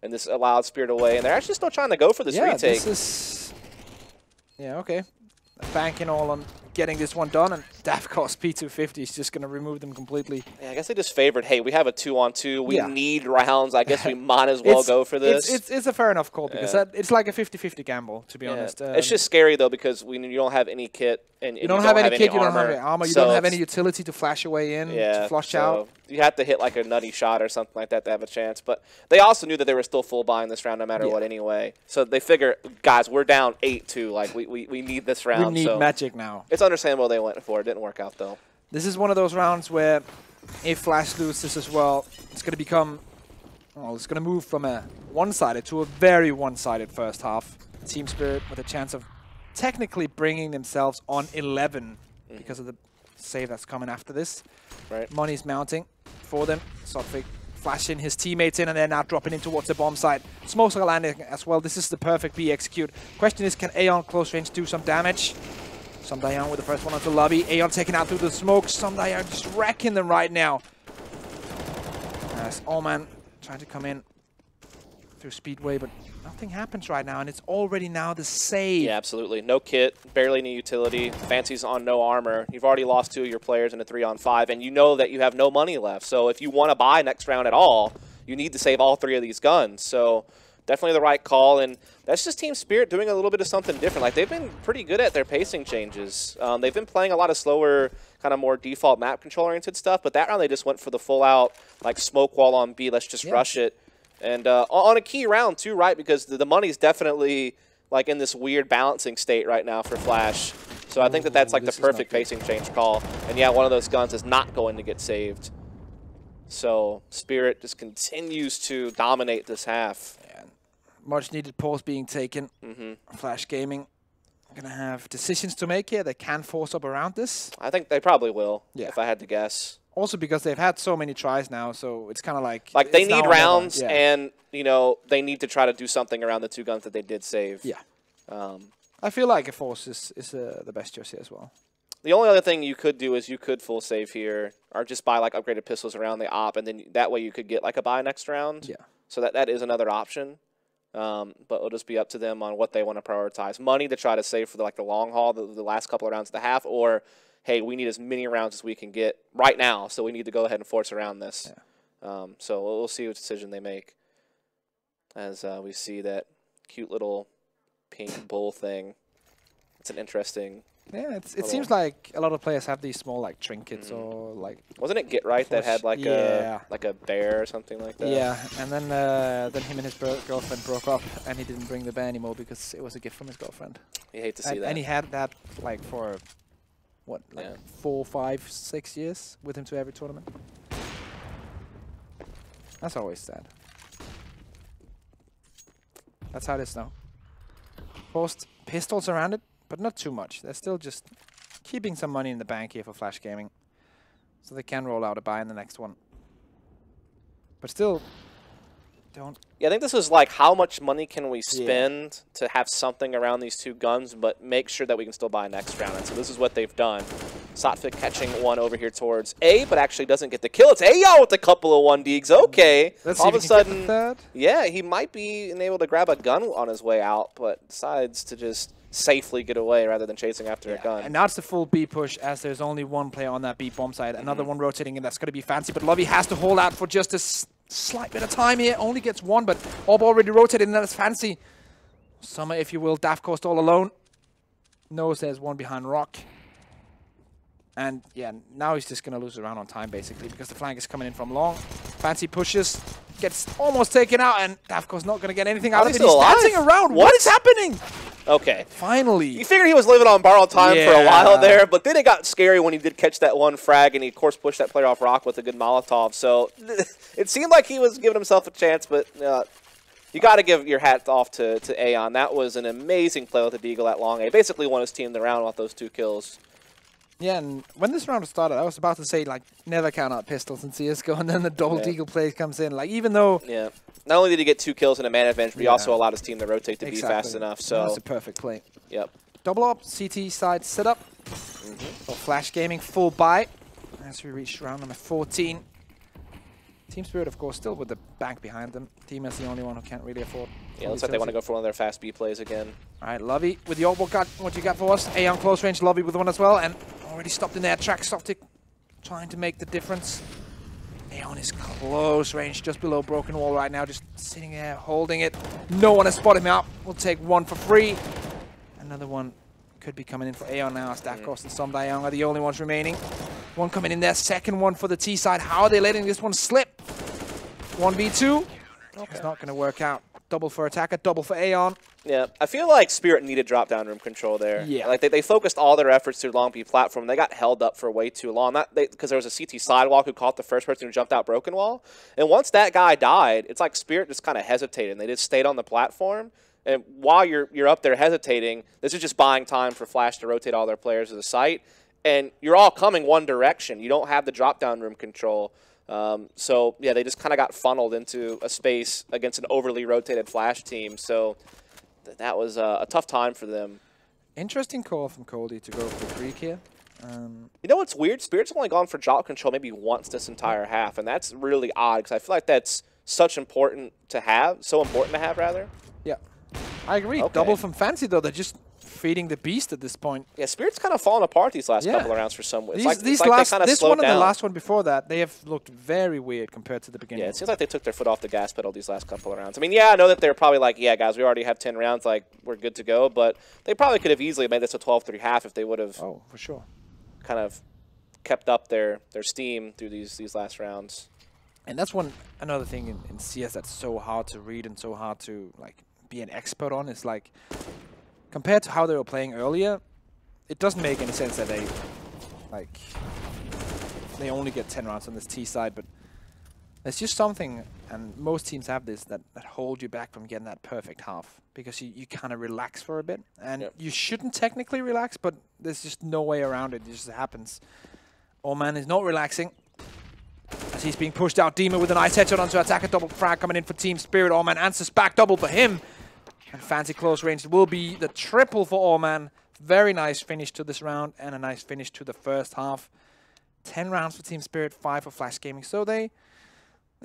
and this allowed Spirit away, and they're actually still trying to go for this retake. This is... Yeah, okay. Banking all on getting this one done, and Davkos P250 is just going to remove them completely. Yeah, I guess they just favored, hey, we have a 2-on-2, we need rounds, I guess we might as well go for this. It's a fair enough call, because it's like a 50-50 gamble, to be honest. It's just scary, though, because you don't have any kit, and you don't have any kit, you don't have any armor, you don't have any utility to flash away in, to flush out. You have to hit like a nutty shot or something like that to have a chance. But they also knew that they were still full buying this round no matter what anyway. So they figure, guys, we're down 8-2. Like, we need this round. We need magic now. It's understandable they went for it. It didn't work out, though. This is one of those rounds where if Flash loses as well, it's going to become... Well, it's going to move from a one-sided to a very one-sided first half. Team Spirit with a chance of technically bringing themselves on 11 because of the save that's coming after this. Right. Money's mounting for them. Sotfig flashing his teammates in, and they're now dropping in towards the bomb site. Smokes are landing as well. This is the perfect B execute. Question is, can Aeon close range do some damage? Somdayan with the first one onto Lobby. Aeon taken out through the smoke. Somdayan just wrecking them right now. As Allman trying to come in through Speedway, but nothing happens right now, and it's already now the save. Yeah, absolutely. No kit, barely any utility. Fancy's on no armor. You've already lost 2 of your players in a 3-on-5, and you know that you have no money left. So if you want to buy next round at all, you need to save all 3 of these guns. So definitely the right call, and that's just Team Spirit doing a little bit of something different. Like, they've been pretty good at their pacing changes. They've been playing a lot of slower, kind of more default map control-oriented stuff, but that round they just went for the full-out, like, smoke wall on B, let's just rush it. And on a key round, too, right? Because the money's definitely, like, in this weird balancing state right now for Flash. So I think that that's, like, the perfect pacing change call. And, yeah, one of those guns is not going to get saved. So Spirit just continues to dominate this half. Yeah. Much-needed pause being taken. Flash Gaming going to have decisions to make here. They can force up around this. I think they probably will, if I had to guess. Also because they've had so many tries now, so it's kind of like... Like, they need rounds, and, you know, they need to try to do something around the 2 guns that they did save. Yeah. I feel like a force is the best choice here as well. The only other thing you could do is you could full save here, or just buy, like, upgraded pistols around the op, and then that way you could get, like, a buy next round. Yeah. So that is another option. But it'll just be up to them on what they want to prioritize. Money to try to save for, the long haul, the last couple of rounds of the half, or... hey, we need as many rounds as we can get right now, so we need to go ahead and force around this. Yeah. So we'll see what decision they make as we see that cute little pink bull thing. It's an interesting... Yeah, it seems like a lot of players have these small, like, trinkets or, like... Wasn't it Get Right that had, like, a bear or something like that? Yeah, and then him and his girlfriend broke up, and he didn't bring the bear anymore because it was a gift from his girlfriend. You hate to see that. And he had that, like, for... what, like 4, 5, 6 years with him to every tournament? That's always sad. That's how it is now. Forced pistols around it, but not too much. They're still just keeping some money in the bank here for Flash Gaming. So they can roll out a buy in the next one. But still, don't... Yeah, I think this is like how much money can we spend to have something around these two guns, but make sure that we can still buy next round. And so this is what they've done. Sotfik catching one over here towards A, but actually doesn't get the kill. It's Aeon with a couple of 1-digs. Okay. Let's all see of a sudden, third. yeah, he might be able to grab a gun on his way out, but decides to just safely get away rather than chasing after a gun. And now it's the full B push as there's only one player on that B bomb side. Another one rotating, and that's going to be fancy. But Lovey has to hold out for just a slight bit of time here. Only gets one, but Orb already rotated, and that's fancy. Summer, if you will. Daft Coast all alone. Knows there's one behind Rock. And yeah, now he's just going to lose around on time, basically, because the flank is coming in from long. Fancy pushes, gets almost taken out, and Daft Coast not going to get anything out of it. He's dancing around. What is happening? Okay. Finally. You figured he was living on borrowed time for a while there, but then it got scary when he did catch that one frag, and he, of course, pushed that player off Rock with a good Molotov. So it seemed like he was giving himself a chance, but you got to give your hat off to Aeon. That was an amazing play with the Deagle at long A. Basically won his team the round with those 2 kills. Yeah, and when this round started, I was about to say, like, never count out pistols in CSGO, and then the double Deagle play comes in. Like, even though... Yeah. Not only did he get 2 kills in a man advantage, but he also allowed his team to rotate to be fast enough. So that was a perfect play. Yep. Double up, CT side setup. For Flash Gaming, full buy. As we reach round number 14. Team Spirit, of course, still with the bank behind them. Team is the only one who can't really afford. Yeah, looks like they want to go for one of their fast B plays again. All right, Lovey with the Orb. What you got for us? Aeon close range, Lovey with one as well, and already stopped in their track. Softic trying to make the difference. Aeon is close range, just below broken wall right now, just sitting there, holding it. No one has spotted him out. We'll take one for free. Another one could be coming in for Aeon now. Staff Cost and Somdayong are the only ones remaining. One coming in there, second one for the T side. How are they letting this one slip? 1v2. It's not going to work out. Double for Attacker, double for Aeon. Yeah, I feel like Spirit needed drop-down room control there. Yeah. Like, they focused all their efforts through long B platform. They got held up for way too long. Because there was a CT sidewalk who caught the first person who jumped out broken wall. And once that guy died, it's like Spirit just kind of hesitated. And they just stayed on the platform. And while you're up there hesitating, this is just buying time for Flash to rotate all their players to the site. And you're all coming one direction. You don't have the drop-down room control. So, yeah, they just kind of got funneled into a space against an overly rotated Flash team. So that was a tough time for them. Interesting call from Coldie to go for Greek here. You know what's weird? Spirit's only gone for drop control maybe once this entire half, and that's really odd because I feel like that's so important to have, rather. Yeah, I agree. Okay. Double from Fancy, though. They're just feeding the beast at this point. Yeah, Spirit's kind of fallen apart these last couple of rounds for some way. This one and the last one before that, they have looked very weird compared to the beginning. Yeah, it seems like they took their foot off the gas pedal these last couple of rounds. I mean, yeah, I know that they're probably like, yeah, guys, we already have 10 rounds, like, we're good to go, but they probably could have easily made this a 12-3 half if they would have for sure. kind of kept up their steam through these last rounds. And that's another thing in CS that's so hard to read and so hard to, like, be an expert on is, like, compared to how they were playing earlier, it doesn't make any sense that they only get 10 rounds on this T side, but there's just something, and most teams have this, that hold you back from getting that perfect half, because you kind of relax for a bit, and you shouldn't technically relax, but there's just no way around it. It just happens. Oman is not relaxing, as he's being pushed out. Dima with a nice headshot onto Attacker, double frag coming in for Team Spirit. Oman answers back, double for him. And Fancy close range will be the triple for Orman. Very nice finish to this round and a nice finish to the first half. 10 rounds for Team Spirit, 5 for Flash Gaming. So they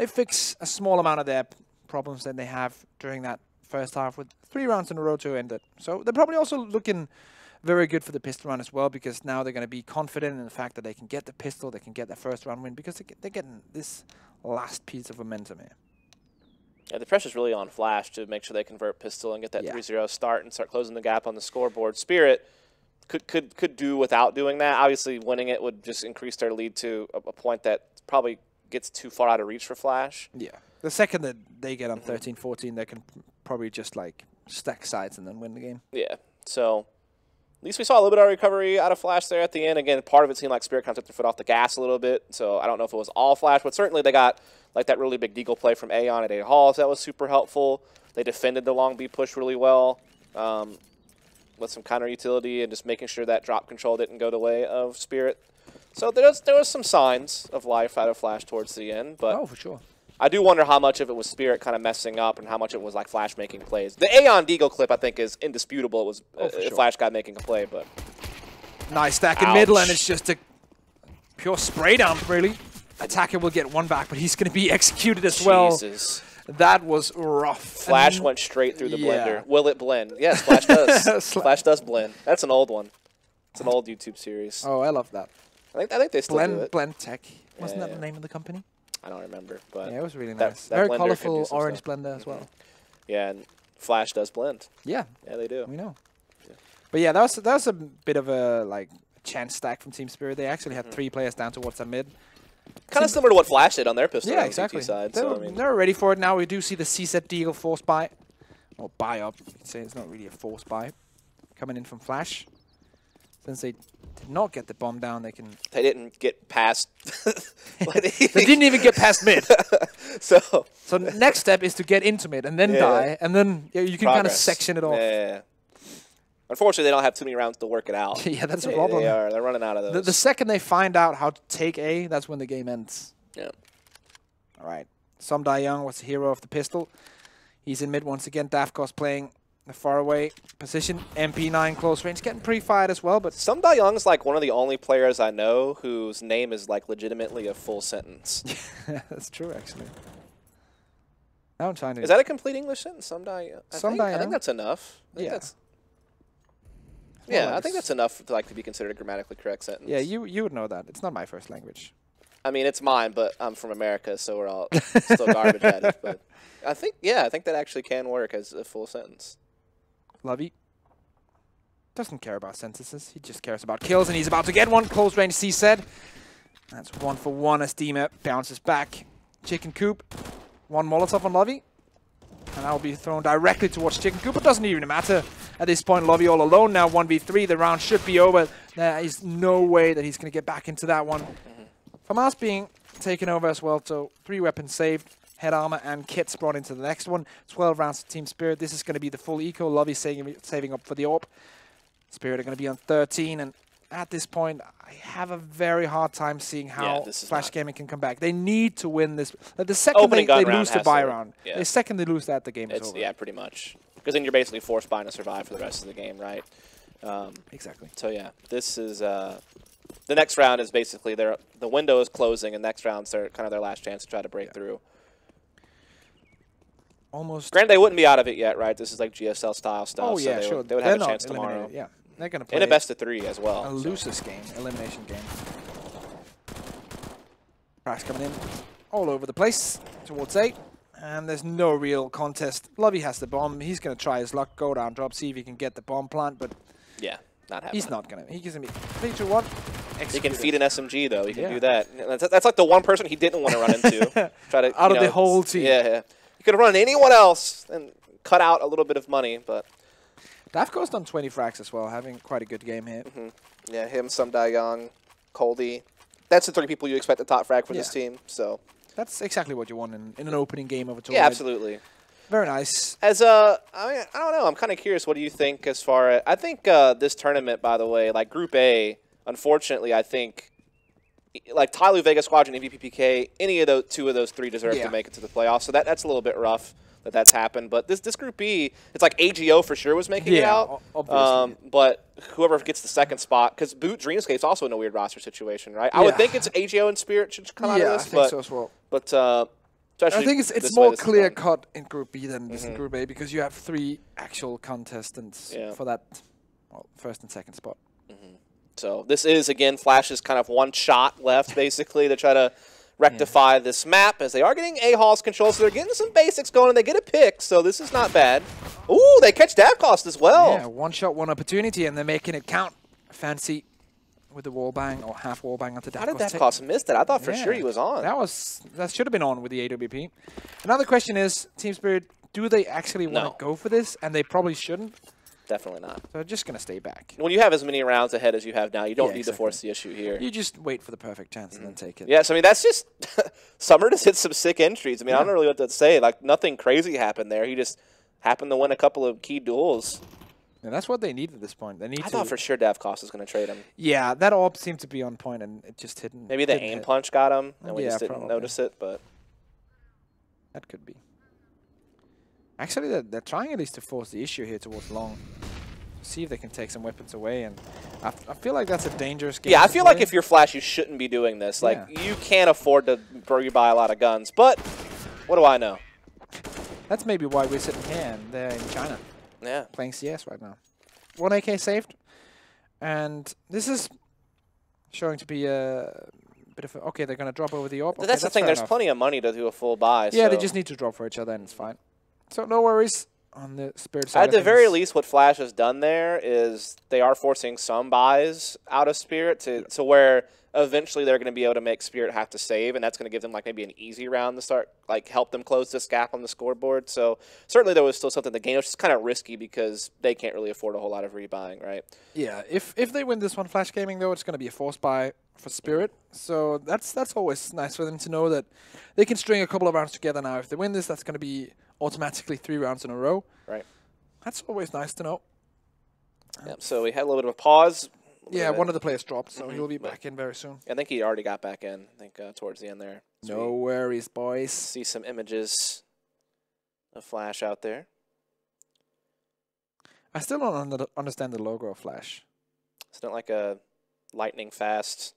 fix a small amount of their problems that they have during that first half with 3 rounds in a row to end it. So they're probably also looking very good for the pistol round as well, because now they're going to be confident in the fact that they can get the pistol, they can get their first round win, because they're getting this last piece of momentum here. Yeah, the pressure's really on Flash to make sure they convert pistol and get that 3-0 start and start closing the gap on the scoreboard. Spirit could do without doing that. Obviously, winning it would just increase their lead to a point that probably gets too far out of reach for Flash. Yeah. The second that they get on 13-14, they can probably just, like, stack sides and then win the game. Yeah. So, At least we saw a little bit of recovery out of Flash there at the end. Again, part of it seemed like Spirit kind of took their foot off the gas a little bit, so I don't know if it was all Flash, but certainly they got like that really big deagle play from Aeon at 8 Halls. That was super helpful. They defended the long B push really well with some counter utility and just making sure that drop control didn't go the way of Spirit. So there was some signs of life out of Flash towards the end, but for sure. I do wonder how much of it was Spirit kind of messing up and how much it was like Flash making plays. The Aeon deagle clip, I think, is indisputable. It was a Flash guy making a play, but... Nice stack in middle, and it's just a pure spray dump, really. Attacker will get one back, but he's going to be executed as well. That was rough. Flash went straight through the blender. Will it blend? Yes, Flash does. Flash does blend. That's an old one. It's an old YouTube series. Oh, I love that. I think they still do it. Blend Tech. Wasn't that the name of the company? I don't remember, but yeah, it was really nice. Very colorful orange blender as well. Yeah, and Flash does blend. Yeah. Yeah, they do. We know. Yeah. But yeah, that was a bit of a chance stack from Team Spirit. They actually had 3 players down towards the mid. Kind of similar to what Flash did on their pistol. Yeah, exactly. Side, they're ready for it now. We do see the CZ deagle force buy, or buy up. You could say it's not really a force buy, coming in from Flash. Since they did not get the bomb down, they didn't get past. They didn't even get past mid. So next step is to get into mid and then die, and then you can kind of section it off. Yeah. Unfortunately, they don't have too many rounds to work it out. Yeah, that's a problem. They're running out of those. The second they find out how to take A, that's when the game ends. Yeah. All right. Somdai Young was the hero of the pistol. He's in mid once again. Dafkos playing the faraway position. MP9 close range, getting pre-fired as well. But Somdai Young is like one of the only players I know whose name is like legitimately a full sentence. That's true, actually. Now I'm trying to. Is that a complete English sentence? Somdai Young. I think that's enough. I think that's enough to be considered a grammatically correct sentence. Yeah, you would know that. It's not my first language. I mean, it's mine, but I'm from America, so we're all still garbage at it. But I think that actually can work as a full sentence. Lovey doesn't care about sentences. He just cares about kills, and he's about to get one. Close range, C said. That's 1 for 1 as Dima bounces back. Chicken Coop. 1 Molotov on Lovey. And that will be thrown directly towards Chicken Coop. It doesn't even matter. At this point, Lovey all alone now, 1v3. The round should be over. There is no way that he's going to get back into that one. FAMAS being taken over as well, so 3 weapons saved. Head armor and kits brought into the next one. 12 rounds of Team Spirit. This is going to be the full eco. Lovey saving up for the AWP. Spirit are going to be on 13, and at this point, I have a very hard time seeing how Flash Gaming can come back. They need to win this. The second they lose the buy round, the second they lose that, the game is over. Yeah, pretty much. Because then you're basically forced buying to survive for the rest of the game, right? Exactly. So yeah, this is the next round is basically the window is closing, and next round's kind of their last chance to try to break through. Almost. Granted, they wouldn't be out of it yet, right? This is like GSL style stuff. Oh yeah, so sure. They would have a chance tomorrow. Yeah, they're going to play in a best of 3 as well. A losers game, elimination game. Crash coming in all over the place towards 8. And there's no real contest. Lovey has the bomb. He's going to try his luck, go down, drop, see if he can get the bomb plant. But yeah, not happening. He's not going to. He's going to be 3, 2, 1. He can feed an SMG, though. He can do that. That's like the one person he didn't want to run into. Try to, out of the whole team. Yeah. He could have run anyone else and cut out a little bit of money, but... Dafko's done 20 frags as well, having quite a good game here. Yeah, him, Somdai Young, Coldy. That's the 3 people you expect to top frag for this team, so... That's exactly what you want in an opening game of a tournament. Yeah, absolutely. Very nice. As I mean, I don't know. I'm kind of curious. What do you think as far as... I think this tournament, by the way, like Group A, unfortunately, I think... Like Tyloo, Vega Squadron, EVPPK, any of those 2 of those 3 deserve to make it to the playoffs. So that's a little bit rough that that's happened. But this Group B, it's like AGO for sure was making it out. Obviously. But whoever gets the 2nd spot, because Boot Dreamscape's also in a weird roster situation, right? I would think it's AGO and Spirit should come out of this. I think so as well. But I think it's more clear cut in Group B than in Group A, because you have 3 actual contestants for that first and second spot. So this is, again, Flash's kind of one shot left, basically, to try to rectify this map, as they are getting A-Hall's control, so they're getting some basics going, and they get a pick, so this is not bad. Ooh, they catch Davcost as well. Yeah, one shot, one opportunity, and they're making it count. Fancy with the wall bang, or half wall bang onto Davcost. How did Davcost miss that? I thought for sure he was on. That should have been on with the AWP. Another question is, Team Spirit, do they actually want to go for this? And they probably shouldn't. definitely not. So just going to stay back. When you have as many rounds ahead as you have now, you don't need exactly. to force the issue here. You just wait for the perfect chance and then take it. Yes, I mean, that's just Summer just hit some sick entries. I mean, I don't know really what to say. Like, nothing crazy happened there. He just happened to win a couple of key duels. And that's what they need at this point. They need I thought for sure Davkos was going to trade him. Yeah, that orb seemed to be on point, and it just didn't. Maybe the aim punch got him, and we just didn't probably. notice it, but... That could be. Actually, they're trying at least to force the issue here towards long. See if they can take some weapons away, and I feel like that's a dangerous game. Yeah, I feel like if you're Flash, you shouldn't be doing this. Like, you can't afford to rebuy a lot of guns, but what do I know? That's maybe why we're sitting here and they're in China. Yeah. Playing CS right now. 1 AK saved. And this is showing to be a bit of a... Okay, they're going to drop over the orb. Okay, that's the thing. There's plenty of money to do a full buy. Yeah, so. they just need to drop for each other and it's fine. So no worries on the Spirit side. At the very least, what Flash has done there is they are forcing some buys out of Spirit to where eventually they're going to be able to make Spirit have to save, and that's going to give them like maybe an easy round to start, like help them close this gap on the scoreboard. So certainly there was still something in the game, which is kind of risky because they can't really afford a whole lot of rebuying, right? Yeah, if they win this one, Flash Gaming, though, it's going to be a forced buy for Spirit. So that's always nice for them to know that they can string a couple of rounds together now. If they win this, that's going to be automatically 3 rounds in a row. Right. That's always nice to know. Yep, so we had a little bit of a pause. Yeah, one of the players dropped, so he'll be back in very soon. I think he already got back in, I think, towards the end there. So no worries, boys. See some images of Flash out there. I still don't understand the logo of Flash. It's not like a lightning fast,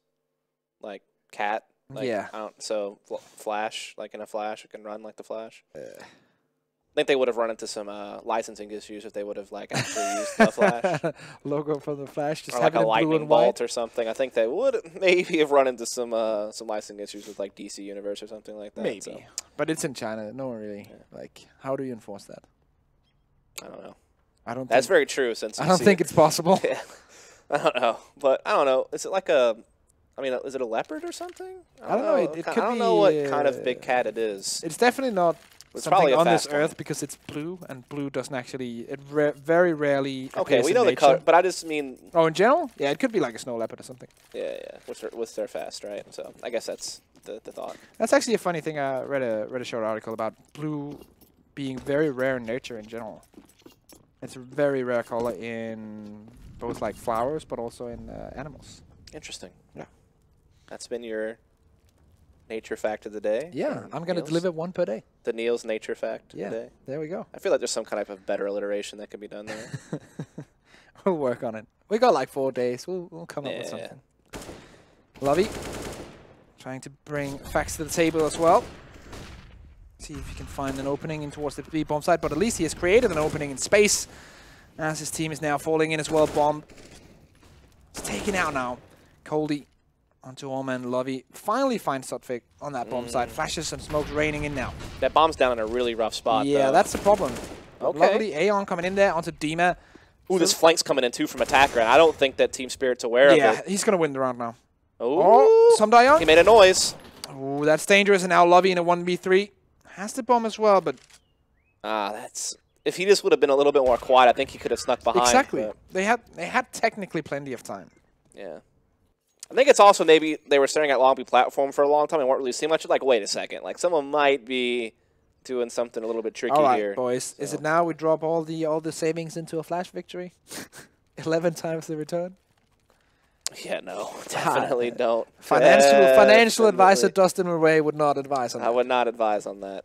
like, cat. Like, yeah. So Flash, like in a Flash, it can run like the Flash. I think they would have run into some licensing issues if they would have like actually used the Flash. Logo from the Flash, just or like a lightning bolt or something. I think they would maybe have run into some licensing issues with like DC Universe or something like that. Maybe, so. But it's in China. No one really like. How do you enforce that? I don't know. I don't. That's very true. Since I don't think it's possible. Yeah. I don't know, but I don't know. Is it like a? I mean, is it a leopard or something? I don't know. It could be. I don't know what kind of big cat it is. It's definitely not. It's something on this Earth because it's blue, and blue doesn't actually. It very rarely. Okay, we know the color, but I just mean. Oh, in general, yeah, it could be like a snow leopard or something. Yeah, with their fast, right? So I guess that's the thought. That's actually a funny thing. I read a short article about blue being very rare in nature in general. It's a very rare color in both like flowers, but also in animals. Interesting. Yeah, that's been your. Nature fact of the day. Yeah, I'm going to deliver one per day. The Neil's nature fact of the day. There we go. I feel like there's some kind of better alliteration that could be done there. We'll work on it. We got like 4 days. We'll come up with something. Lovey. Trying to bring facts to the table as well. See if he can find an opening in towards the B bomb side, but at least he has created an opening in space. As his team is now falling in as well. Bomb. It's taken out now. Coldy. Onto Omen, Lovey finally finds Sotfik on that bomb side. Flashes and smokes raining in now. That bomb's down in a really rough spot. Yeah, though. that's the problem. Okay. Lovely Aeon coming in there onto Dima. Ooh, this flank's coming in too from attacker, and I don't think that Team Spirit's aware of it. Yeah, he's going to win the round now. Ooh. Oh, some Daeon. He made a noise. Oh, that's dangerous, and now Lovey in a 1v3. Has the bomb as well, but... that's... If he just would have been a little bit more quiet, I think he could have snuck behind. Exactly. But. They had technically plenty of time. Yeah. I think it's also maybe they were staring at Long Beach platform for a long time and weren't really seeing much. Like, wait a second. Like, someone might be doing something a little bit tricky all right, here. Boys. So. Is it now we drop all the savings into a Flash victory? 11 times the return? Yeah, no. Definitely don't. Financial advisor Dustin Murray would not advise on that. I would not advise on that.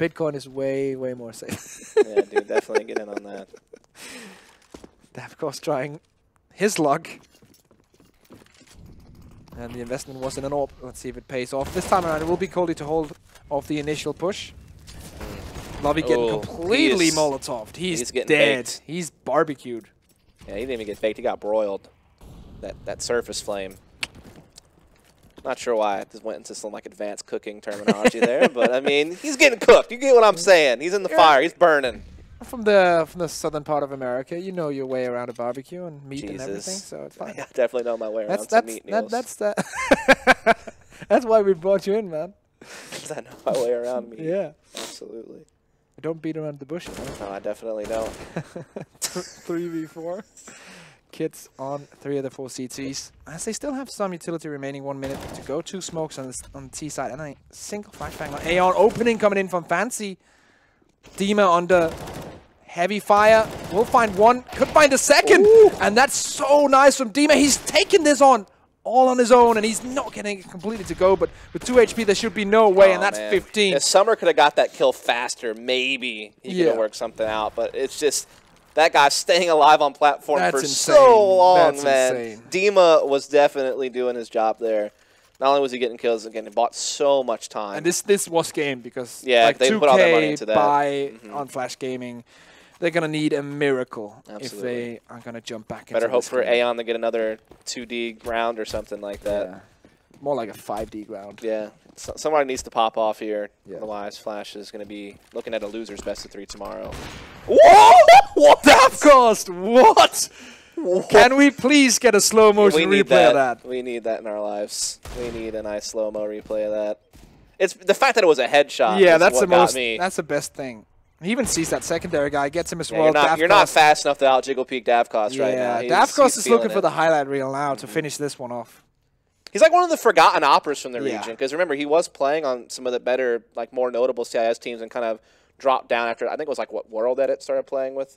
Bitcoin is way, way more safe. Yeah, dude. Definitely get in on that. Davkos trying his luck. And the investment was in an AWP. Let's see if it pays off. This time around, it will be Coldy to hold off the initial push. Lovey getting completely Molotov'd. He's getting dead. baked. He's barbecued. Yeah, he didn't even get baked. He got broiled. That surface flame. Not sure why I just went into some like advanced cooking terminology there, but I mean, he's getting cooked. You get what I'm saying? He's in the fire. He's burning. From the southern part of America, you know your way around a barbecue and meat and everything, so it's fine. I definitely know my way around some meat meals. That's why we brought you in, man. I know my way around meat. Yeah. Absolutely. Don't beat around the bush, you know? No, I definitely don't. 3v4. Kids on 3 of the 4 CTs. As they still have some utility remaining, 1 minute to go. 2 smokes on the T side and a single flashbang on Aeon. Opening coming in from Fancy. Dima under heavy fire. Will find one. Could find a second. Ooh. And that's so nice from Dima. He's taken this on all on his own, and he's not getting it completely to go. But with 2 HP, there should be no way, and that's 15. If Summer could have got that kill faster, maybe he could have worked something out. But it's just... That guy's staying alive on platform for so long, man. Insane. Dima was definitely doing his job there. Not only was he getting kills, again, he bought so much time. And this was game because like they put all their money into that. On Flash Gaming, they're going to need a miracle if they are going to jump back into Better hope for game. Aeon to get another 2D round or something like that. Yeah. More like a 5D round. Yeah. Somebody needs to pop off here. Yeah. Otherwise, Flash is going to be looking at a loser's best of 3 tomorrow. What? That cost? What? Can we please get a slow motion replay of that? We need that in our lives. We need a nice slow mo replay of that. It's the fact that it was a headshot. Yeah, that's the most. That's the best thing. He even sees that secondary guy, gets him as well. You're not fast enough to out jiggle peek Davkos right now. Davkos is looking for the highlight reel now to finish this one off. He's like one of the forgotten operas from the region, because remember, he was playing on some of the better, like more notable CIS teams and kind of dropped down after, I think it was like what World Edit started playing with with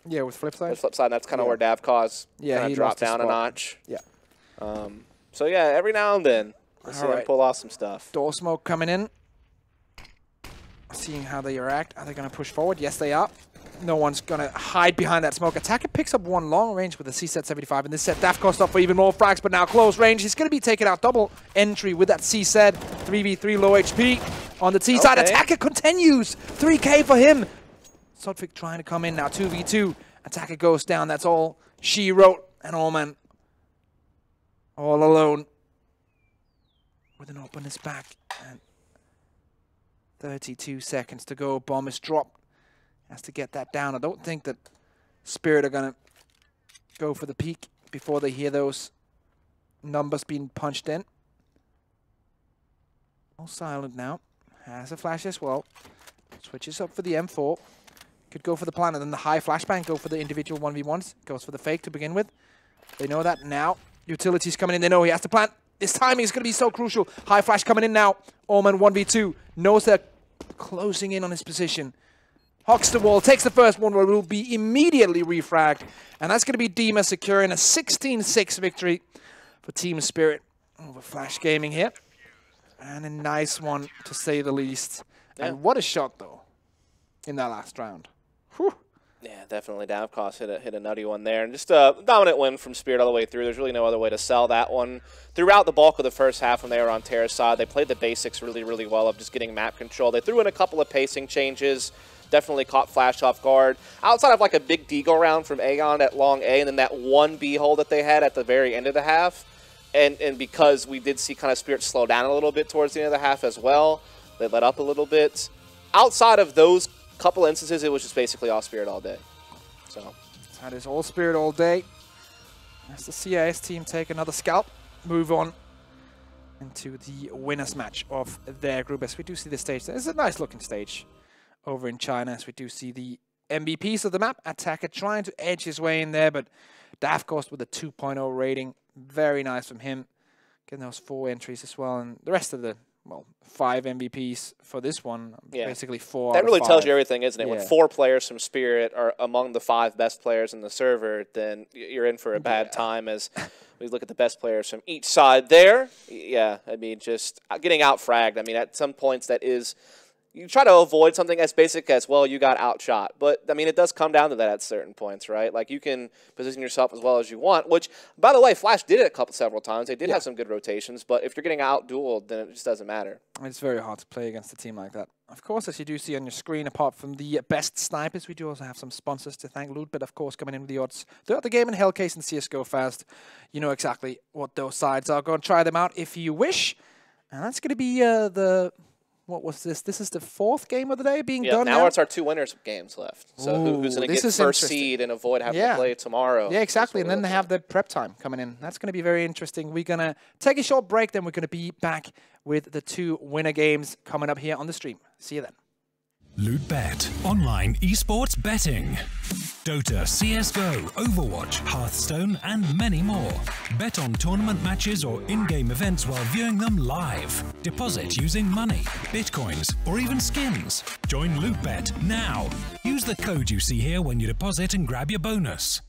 Flipside. With Flipside, that's kind of where Davkos kind of dropped down a notch. Yeah. So yeah, every now and then, we'll see him pull off some stuff. Door smoke coming in. Seeing how they react. Are they going to push forward? Yes, they are. No one's going to hide behind that smoke. Attacker picks up one long range with a C-set 75, and this set Davkos up for even more frags, but now close range. He's going to be taking out double entry with that C-set. 3v3 low HP on the T side. Attacker continues. 3K for him. Sodvik trying to come in now. 2v2. Attacker goes down. That's all she wrote. And Allman all alone with an open his back. And 32 seconds to go. Bomb is dropped. Has to get that down. I don't think that Spirit are going to go for the peak before they hear those numbers being punched in. All silent now. Has a flash as well. Switches up for the M4. Could go for the plan and then the high flashbang. Go for the individual 1v1s. Goes for the fake to begin with. They know that now. Utilities coming in. They know he has to plant. This timing is going to be so crucial. High flash coming in now. Allman 1v2. Knows they're closing in on his position. Hawks the wall, takes the first one, where it will be immediately refragged. And that's going to be Dima securing a 16-6 victory for Team Spirit over Flash Gaming here. And a nice one, to say the least. Yeah. And what a shot, though, in that last round. Whew. Yeah, definitely. Davkos hit a nutty one there. And just a dominant win from Spirit all the way through. There's really no other way to sell that one. Throughout the bulk of the first half when they were on Terra's side, they played the basics really, really well of just getting map control. They threw in a couple of pacing changes. Definitely caught Flash off guard. Outside of like a big Deagle round from Aeon at long A, and then that one B hole that they had at the very end of the half. And because we did see kind of Spirit slow down a little bit towards the end of the half as well, they let up a little bit. Outside of those couple instances, it was just basically all Spirit all day. So that is all Spirit all day. As the CIS team take another scalp, move on into the winners match of their group. As we do see the stage, it's a nice looking stage over in China, as we do see the MVPs of the map. Attacker trying to edge his way in there, but Davkos with a 2.0 rating. Very nice from him. Getting those 4 entries as well. And the rest of the, well, 5 MVPs for this one. Yeah. Basically 4 That really tells you everything, isn't it? Yeah. When 4 players from Spirit are among the 5 best players in the server, then you're in for a bad time as we look at the best players from each side there. Yeah, I mean, just getting out-fragged. I mean, at some points that is... You try to avoid something as basic as, well, you got outshot. But, I mean, it does come down to that at certain points, right? Like, you can position yourself as well as you want, which, by the way, Flash did it several times. They did have some good rotations, but if you're getting out-dueled, then it just doesn't matter. It's very hard to play against a team like that. Of course, as you do see on your screen, apart from the best snipers, we do also have some sponsors to thank. Loot, but of course, coming in with the odds throughout the game in Hellcase and CSGO Fast. You know exactly what those sides are. Go and try them out if you wish. And that's going to be the... What was this? This is the 4th game of the day being done now? Now it's our 2 winners games left. So who's going to get first seed and avoid having to play tomorrow? Yeah, exactly. And then they have the prep time coming in. That's going to be very interesting. We're going to take a short break, then we're going to be back with the 2 winner games coming up here on the stream. See you then. LootBet, online esports betting. Dota, CSGO, Overwatch, Hearthstone, and many more. Bet on tournament matches or in-game events while viewing them live. Deposit using money, bitcoins, or even skins. Join LootBet now. Use the code you see here when you deposit and grab your bonus.